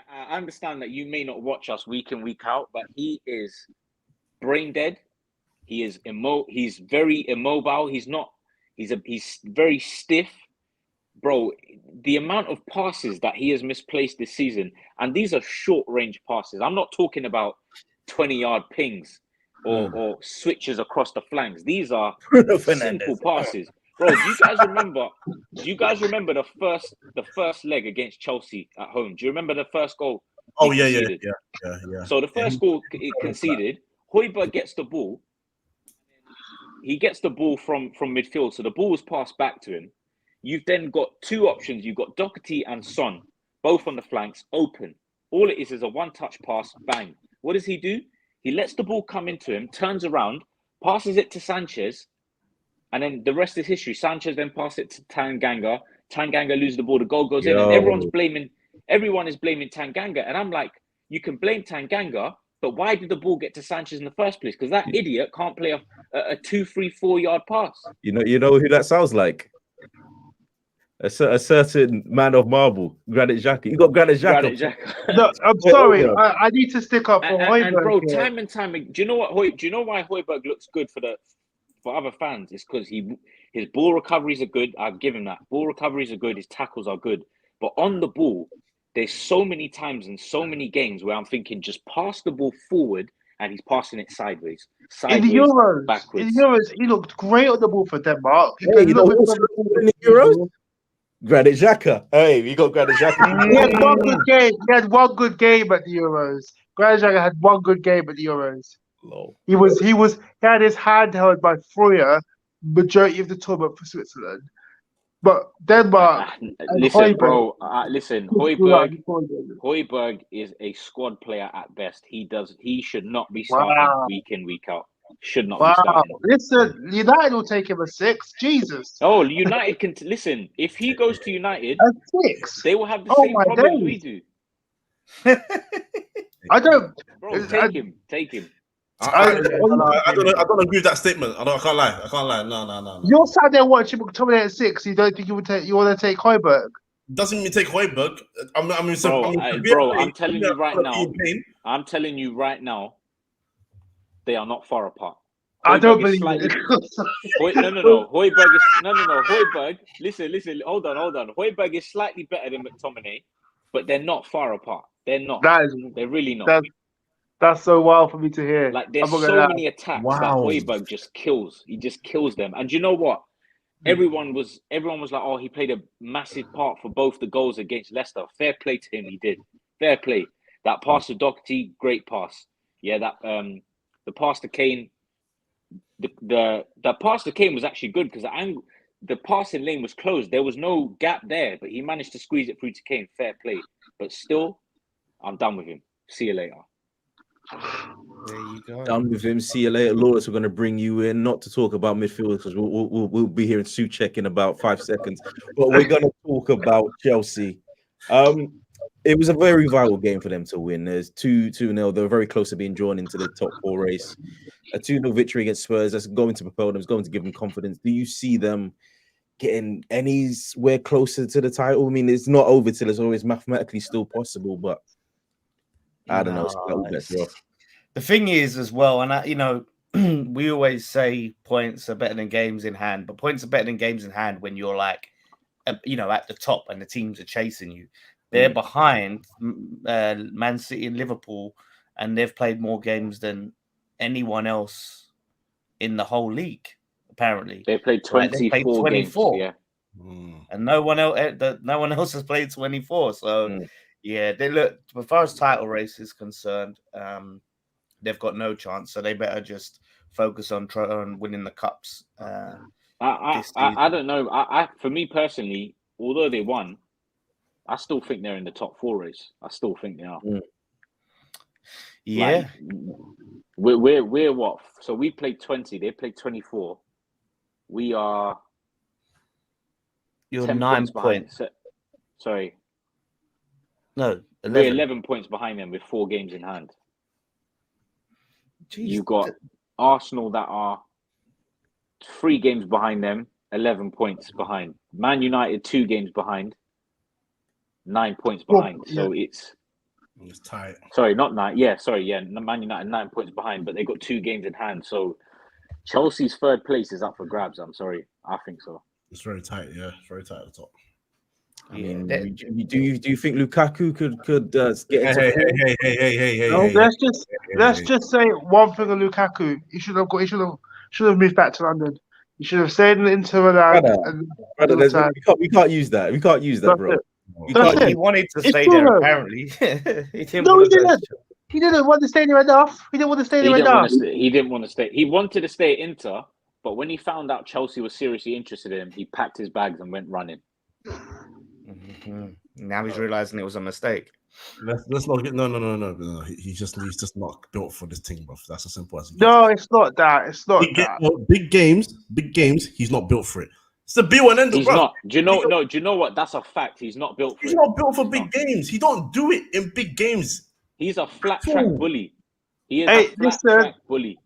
Speaker 6: I understand that you may not watch us week in, week out, but he is brain dead. He is he's very immobile. He's very stiff. Bro, the amount of passes that he has misplaced this season, and these are short-range passes. I'm not talking about 20-yard pings or switches across the flanks. These are simple passes. Bro, do you guys remember the first leg against Chelsea at home? Do you remember the first goal?
Speaker 5: Oh
Speaker 6: he
Speaker 5: yeah.
Speaker 6: conceded? So the first goal it conceded, Højbjerg gets the ball. He gets the ball from midfield, so the ball was passed back to him. You've then got two options. You've got Doherty and Son, both on the flanks, open. All it is a one-touch pass, bang. What does he do? He lets the ball come into him, turns around, passes it to Sanchez, and then the rest is history. Sanchez then passes it to Tanganga. Tanganga loses the ball, the goal goes in, and everyone is blaming Tanganga. And I'm like, you can blame Tanganga, but why did the ball get to Sanchez in the first place? Because that idiot can't play a 2, 3, 4 yard pass.
Speaker 1: You know who that sounds like? A certain man of marble, Granit Xhaka. You got Granit Xhaka.
Speaker 3: No, I'm sorry. I need to stick up for Højbjerg.
Speaker 6: And bro, time and time. Do you know what? Do you know why Højbjerg looks good for other fans? It's because his ball recoveries are good. I'll give him that. Ball recoveries are good. His tackles are good. But on the ball, there's so many times in so many games where I'm thinking, just pass the ball forward, and he's passing it sideways,
Speaker 3: in the Euros,
Speaker 6: backwards.
Speaker 3: In the Euros, he looked great on the ball for Denmark.
Speaker 1: Hey, you know who's in the Euros? Granit Xhaka. Hey, you got Granit Xhaka.
Speaker 3: He had one good game. He had one good game at the Euros. Granit Xhaka had one good game at the Euros.
Speaker 1: Low.
Speaker 3: He had his hand held by Freuler majority of the tournament for Switzerland. But Denmark.
Speaker 6: Listen, bro. Listen, Højbjerg is a squad player at best. He should not be starting week in, week out. Should not be starting.
Speaker 3: Listen, United will take him a 6. Jesus.
Speaker 6: Oh, United can listen. If he goes to United,
Speaker 3: a 6.
Speaker 6: They will have the same problem we do.
Speaker 3: I don't.
Speaker 6: Bro, take him.
Speaker 5: I don't agree with that statement. I can't lie. No.
Speaker 3: You're sat there watching McTominay at 6. You don't think you want to take Højbjerg?
Speaker 5: Doesn't mean take Højbjerg.
Speaker 6: I'm telling you right now. I'm telling you right now. They are not far apart.
Speaker 3: I don't believe it.
Speaker 6: No. Højbjerg. Listen. Hold on. Højbjerg is slightly better than McTominay, but they're not far apart. They're not. They're really not.
Speaker 3: That's so wild for me to hear.
Speaker 6: Like there's so many attacks that Højbjerg just kills. He just kills them. And you know what? Everyone was like, oh, he played a massive part for both the goals against Leicester. Fair play to him. He did. Fair play. That pass to Doherty, great pass. Yeah, that the pass to Kane. The pass to Kane was actually good because the passing lane was closed. There was no gap there, but he managed to squeeze it through to Kane. Fair play. But still, I'm done with him. See you later.
Speaker 2: There you go.
Speaker 1: Done with him. See you later, Lawrence. We're going to bring you in, not to talk about midfield because we'll be here in Ziyech in about 5 seconds. But we're going to talk about Chelsea. It was a very vital game for them to win. There's 2-0. They were very close to being drawn into the top 4 race. A 2-0 victory against Spurs. That's going to propel them. It's going to give them confidence. Do you see them getting anywhere closer to the title? I mean, it's not over till it's always mathematically still possible, but I don't know.
Speaker 2: The thing is, as well, and we always say points are better than games in hand, but points are better than games in hand when you're like, at the top and the teams are chasing you. They're behind Man City and Liverpool, and they've played more games than anyone else in the whole league. Apparently,
Speaker 6: they played 24 games, yeah,
Speaker 2: and no one else has played 24. So. Yeah, they look. As far as title race is concerned, they've got no chance. So they better just focus on winning the cups.
Speaker 6: I don't know. For me personally, although they won, I still think they're in the top 4 race. I still think they are.
Speaker 2: Yeah,
Speaker 6: we're what? So we played 20. They played 24. We are.
Speaker 2: You're 9 points.
Speaker 6: Sorry.
Speaker 2: No, 11.
Speaker 6: We're 11 points behind them with 4 games in hand.
Speaker 2: Jeez.
Speaker 6: You've got Arsenal that are 3 games behind them, 11 points behind. Man United 2 games behind, 9 points behind. So it's
Speaker 5: tight.
Speaker 6: Sorry, not 9. Yeah, sorry. Yeah, Man United 9 points behind, but they got 2 games in hand. So Chelsea's 3rd place is up for grabs. I'm sorry. I think so.
Speaker 5: It's very tight. Yeah, it's very tight at the top.
Speaker 1: I mean, do you think Lukaku could get
Speaker 5: into Hey.
Speaker 3: No, let's just say one thing on Lukaku. He should have moved back to London. You should have stayed in Inter Milan.
Speaker 1: Brother, we can't use that. We can't use that, bro. You
Speaker 3: That's
Speaker 1: can't
Speaker 3: it.
Speaker 2: He wanted to
Speaker 3: It's
Speaker 2: stay
Speaker 3: true,
Speaker 2: there,
Speaker 3: though.
Speaker 2: apparently. He didn't
Speaker 3: No,
Speaker 2: want
Speaker 3: he
Speaker 2: to go.
Speaker 3: didn't. He didn't want to stay there enough. He didn't want to stay
Speaker 6: He
Speaker 3: there
Speaker 6: didn't want
Speaker 3: enough.
Speaker 6: to stay. He didn't want to stay. He wanted to stay at Inter, but when he found out Chelsea was seriously interested in him, he packed his bags and went running.
Speaker 2: Mhm. Now he's realizing it was a mistake.
Speaker 5: Let's not get no. He's just not built for this thing, bro. That's as simple as it gets.
Speaker 3: No, it's not that. It's not that.
Speaker 5: Big games. He's not built for it. It's the be one end.
Speaker 6: He's
Speaker 5: bro.
Speaker 6: not. Do you know? No. Do you know what? That's a fact. He's not built for
Speaker 5: He's
Speaker 6: it.
Speaker 5: not built for
Speaker 6: He's
Speaker 5: big
Speaker 6: not.
Speaker 5: games. He don't do it in big games.
Speaker 6: He's a flat track bully. He is
Speaker 3: Hey,
Speaker 6: a flat
Speaker 3: listen.
Speaker 6: track bully.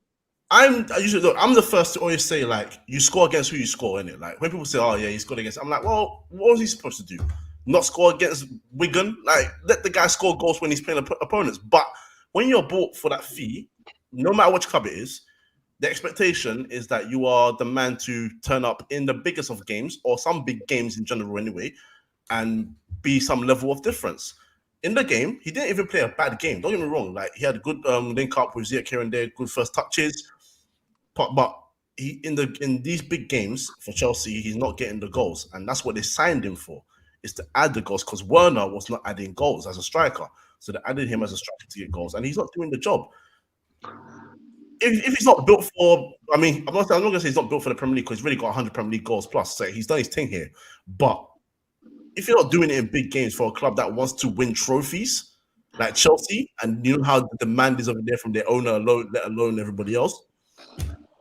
Speaker 5: I'm the first to always say, like, you score against who you score, innit? Like, when people say, oh yeah, he scored against, I'm like, well, what was he supposed to do? Not score against Wigan? Like, let the guy score goals when he's playing opponents. But when you're bought for that fee, no matter which club it is, the expectation is that you are the man to turn up in the biggest of games, or some big games in general anyway, and be some level of difference. In the game, he didn't even play a bad game. Don't get me wrong. Like, he had a good link up with Ziyech here and there, good first touches. But he in these big games for Chelsea, he's not getting the goals, and that's what they signed him for, is to add the goals, because Werner was not adding goals as a striker, so they added him as a striker to get goals, and he's not doing the job. If he's not built for, I mean, I'm not going to say he's not built for the Premier League, because he's really got 100 Premier League goals plus, so he's done his thing here. But if you're not doing it in big games for a club that wants to win trophies, like Chelsea, and you know how the demand is over there from their owner alone, let alone everybody else,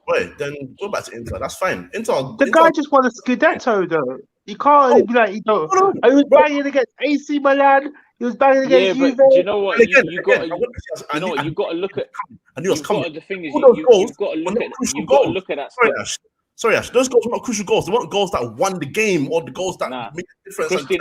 Speaker 5: wait, then go back to Inter. That's fine.
Speaker 3: The guy just won a Scudetto, though. You can't be like, he don't. He was banging against AC Milan. He was banging against
Speaker 6: Yeah,
Speaker 3: Juve.
Speaker 6: but do you know what?
Speaker 5: And
Speaker 6: You
Speaker 5: again,
Speaker 6: got.
Speaker 5: I want to see-
Speaker 6: You know what? You've got to look at.
Speaker 5: I knew it was coming.
Speaker 6: The thing is,
Speaker 5: All those goals
Speaker 6: you've got to
Speaker 5: were
Speaker 6: look
Speaker 5: not
Speaker 6: at.
Speaker 5: crucial
Speaker 6: You've got to
Speaker 5: goals.
Speaker 6: look at that
Speaker 5: Sorry,
Speaker 6: stuff.
Speaker 5: Ash. Sorry, Ash. Those goals were not crucial goals. They weren't goals that won the game or the goals that made the difference.
Speaker 6: Christian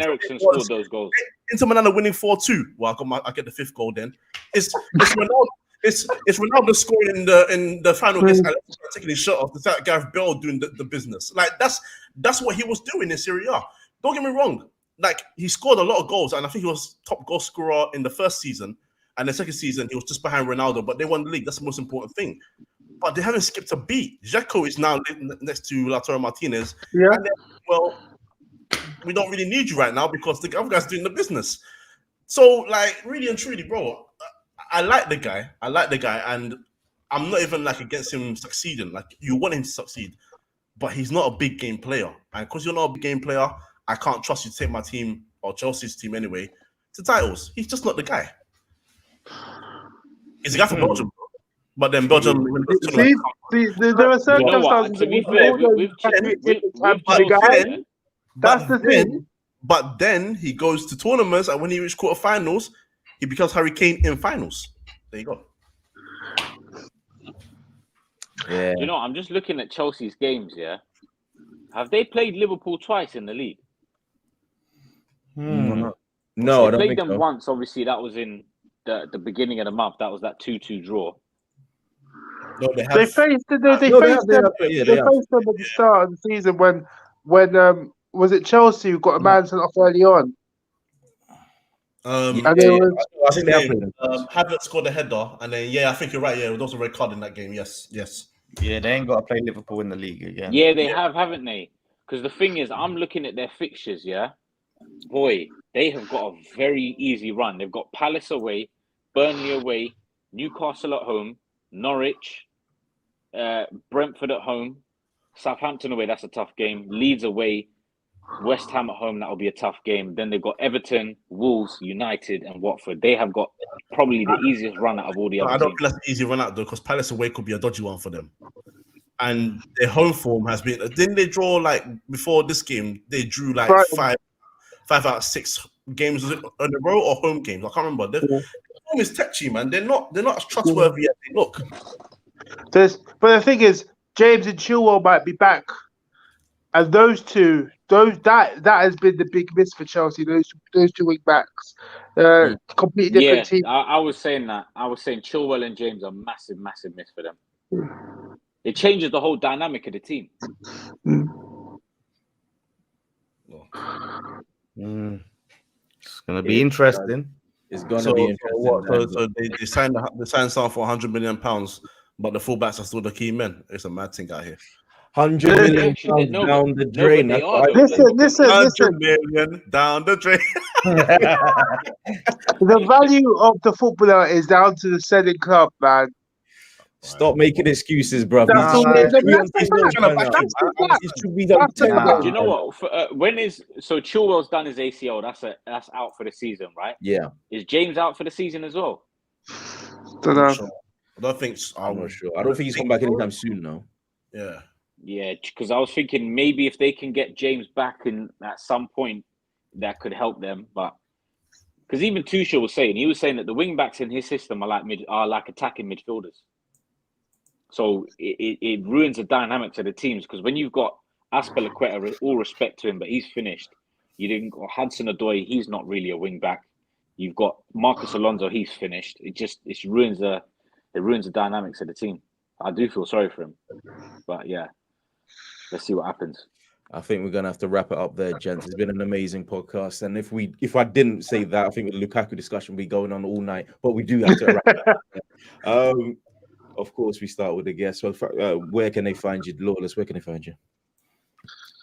Speaker 6: Eriksen scored those goals.
Speaker 5: Inter Milan are winning 4-2. Well, I get the fifth goal then. It's Ronaldo. It's Ronaldo scoring in the final against Alex, taking his shirt off. The Gareth Bale doing the business. Like, that's what he was doing in Serie A. Don't get me wrong. Like, he scored a lot of goals, and I think he was top goal scorer in the first season, and the second season he was just behind Ronaldo. But they won the league. That's the most important thing. But they haven't skipped a beat. Dzeko is now next to Lautaro Martinez.
Speaker 3: Yeah.
Speaker 5: And then, well, we don't really need you right now because the other guy's doing the business. So, like, really and truly, bro, I like the guy, and I'm not even like against him succeeding. Like, you want him to succeed, but he's not a big game player. And because you're not a big game player, I can't trust you to take my team, or Chelsea's team anyway, to titles. He's just not the guy. He's a guy for Belgium, bro. But then Belgium.
Speaker 3: There are circumstances.
Speaker 6: To be fair,
Speaker 3: That's the thing.
Speaker 5: But then he goes to tournaments, and when he reaches quarterfinals, he becomes Harry Kane in finals. There you go.
Speaker 1: Yeah.
Speaker 6: You know, I'm just looking at Chelsea's games. Yeah, have they played Liverpool twice in the league?
Speaker 1: No,
Speaker 6: They
Speaker 1: I don't
Speaker 6: played
Speaker 1: think
Speaker 6: them
Speaker 1: so.
Speaker 6: once. Obviously, that was in the beginning of the month. That was that 2-2 draw.
Speaker 5: No, they
Speaker 3: They
Speaker 5: have.
Speaker 3: faced them. They
Speaker 1: No,
Speaker 3: faced them.
Speaker 1: yeah,
Speaker 3: They
Speaker 1: they have.
Speaker 3: faced them at the start of the season when was it Chelsea who got a man sent off early on?
Speaker 5: And
Speaker 3: And
Speaker 5: they
Speaker 3: it was
Speaker 1: I think they have played them.
Speaker 5: Havertz scored a header, and then I think you're right. Yeah, there was a red card in that game. Yes.
Speaker 2: Yeah, they ain't got to play Liverpool in the league again.
Speaker 6: Yeah, they have, haven't they? Because the thing is, I'm looking at their fixtures. Yeah, boy, they have got a very easy run. They've got Palace away, Burnley away, Newcastle at home, Norwich, Brentford at home, Southampton away. That's a tough game. Leeds away, West Ham at home. That'll be a tough game. Then they've got Everton, Wolves, United, and Watford. They have got probably the easiest run out of all the
Speaker 5: No,
Speaker 6: other
Speaker 5: I don't
Speaker 6: teams.
Speaker 5: think that's an easy run out though, because Palace away could be a dodgy one for them. And their home form has been. Didn't they draw like before this game? They drew like five out of 6 games in a row or home games. I can't remember. Their home is tetchy, man. They're not as trustworthy as they look.
Speaker 3: but the thing is, James and Chilwell might be back, and that has been the big miss for Chelsea. Those 2 wing backs, completely different team.
Speaker 6: I was saying that. I was saying Chilwell and James are massive miss for them. It changes the whole dynamic of the team.
Speaker 2: It's gonna be interesting.
Speaker 1: It's gonna be interesting.
Speaker 5: So they signed something for £100 million but the fullbacks are still the key men. It's a mad thing out here.
Speaker 1: 100 million
Speaker 6: Actually,
Speaker 1: pounds down the
Speaker 6: but
Speaker 1: drain.
Speaker 6: they
Speaker 1: That's
Speaker 6: are,
Speaker 1: what I
Speaker 6: though.
Speaker 1: think.
Speaker 3: Listen.
Speaker 5: 100 million down the drain.
Speaker 3: The value of the footballer is down to the selling club, man.
Speaker 1: Stop making excuses, bruv.
Speaker 3: That's
Speaker 1: He's
Speaker 3: all.
Speaker 1: three on
Speaker 3: That's
Speaker 1: his
Speaker 3: the
Speaker 1: nose
Speaker 3: fact.
Speaker 1: right
Speaker 3: That's
Speaker 1: now.
Speaker 3: the fact.
Speaker 1: He should be on
Speaker 3: That's the
Speaker 1: 10
Speaker 3: fact.
Speaker 1: days.
Speaker 6: Do you know what? When is so Chilwell's done his ACL? That's out for the season, right?
Speaker 1: Yeah,
Speaker 6: Is James out for the season as well?
Speaker 3: Don't
Speaker 5: I'm
Speaker 3: know.
Speaker 5: not sure. I don't think.
Speaker 1: I'm not sure. I don't think he's coming back anytime soon, though.
Speaker 5: Yeah.
Speaker 6: Yeah, because I was thinking maybe if they can get James back in at some point, that could help them. But because even Tuchel was saying that the wing backs in his system are like attacking midfielders. So it ruins the dynamics of the teams because when you've got Aspilicueta, all respect to him, but he's finished. You didn't got Hudson-Odoi, he's not really a wing back. You've got Marcus Alonso, he's finished. It ruins the dynamics of the team. I do feel sorry for him, but yeah, let's see what happens.
Speaker 1: I think we're gonna have to wrap it up there, gents. It's been an amazing podcast, and if I didn't say that, I think the Lukaku discussion will be going on all night. But we do have to wrap it up. Of course, we start with the guests. So, where can they find you, Lawless? Where can they find you?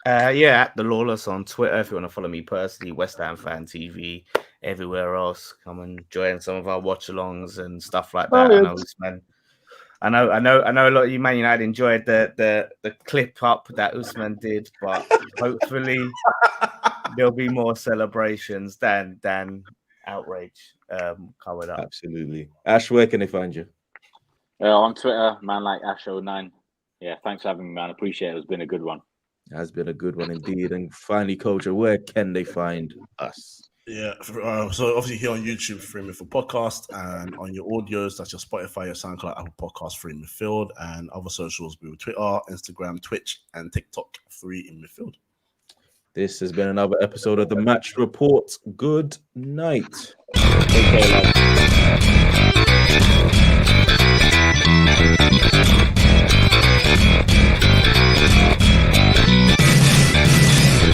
Speaker 2: Yeah, at the Lawless on Twitter. If you want to follow me personally, West Ham Fan TV. Everywhere else, come and join some of our watch-alongs and stuff like that. I know, a lot of you Man United enjoyed the clip up that Usman did, but hopefully there'll be more celebrations than outrage coming up.
Speaker 1: Absolutely. Ash, where can they find you?
Speaker 6: On Twitter, man like Ash09. Yeah, thanks for having me, man. Appreciate it. It's been a good one.
Speaker 1: It has been a good one indeed. And finally, Culture, where can they find us?
Speaker 5: Yeah, so obviously here on YouTube, Free Midfield Podcast, and on your audios, that's your Spotify, your SoundCloud, Apple Podcast, Free Midfield, and other socials, we Twitter, Instagram, Twitch, and TikTok, Free in Midfield.
Speaker 1: This has been another episode of the Match Report. Good night.
Speaker 6: Take care, lads.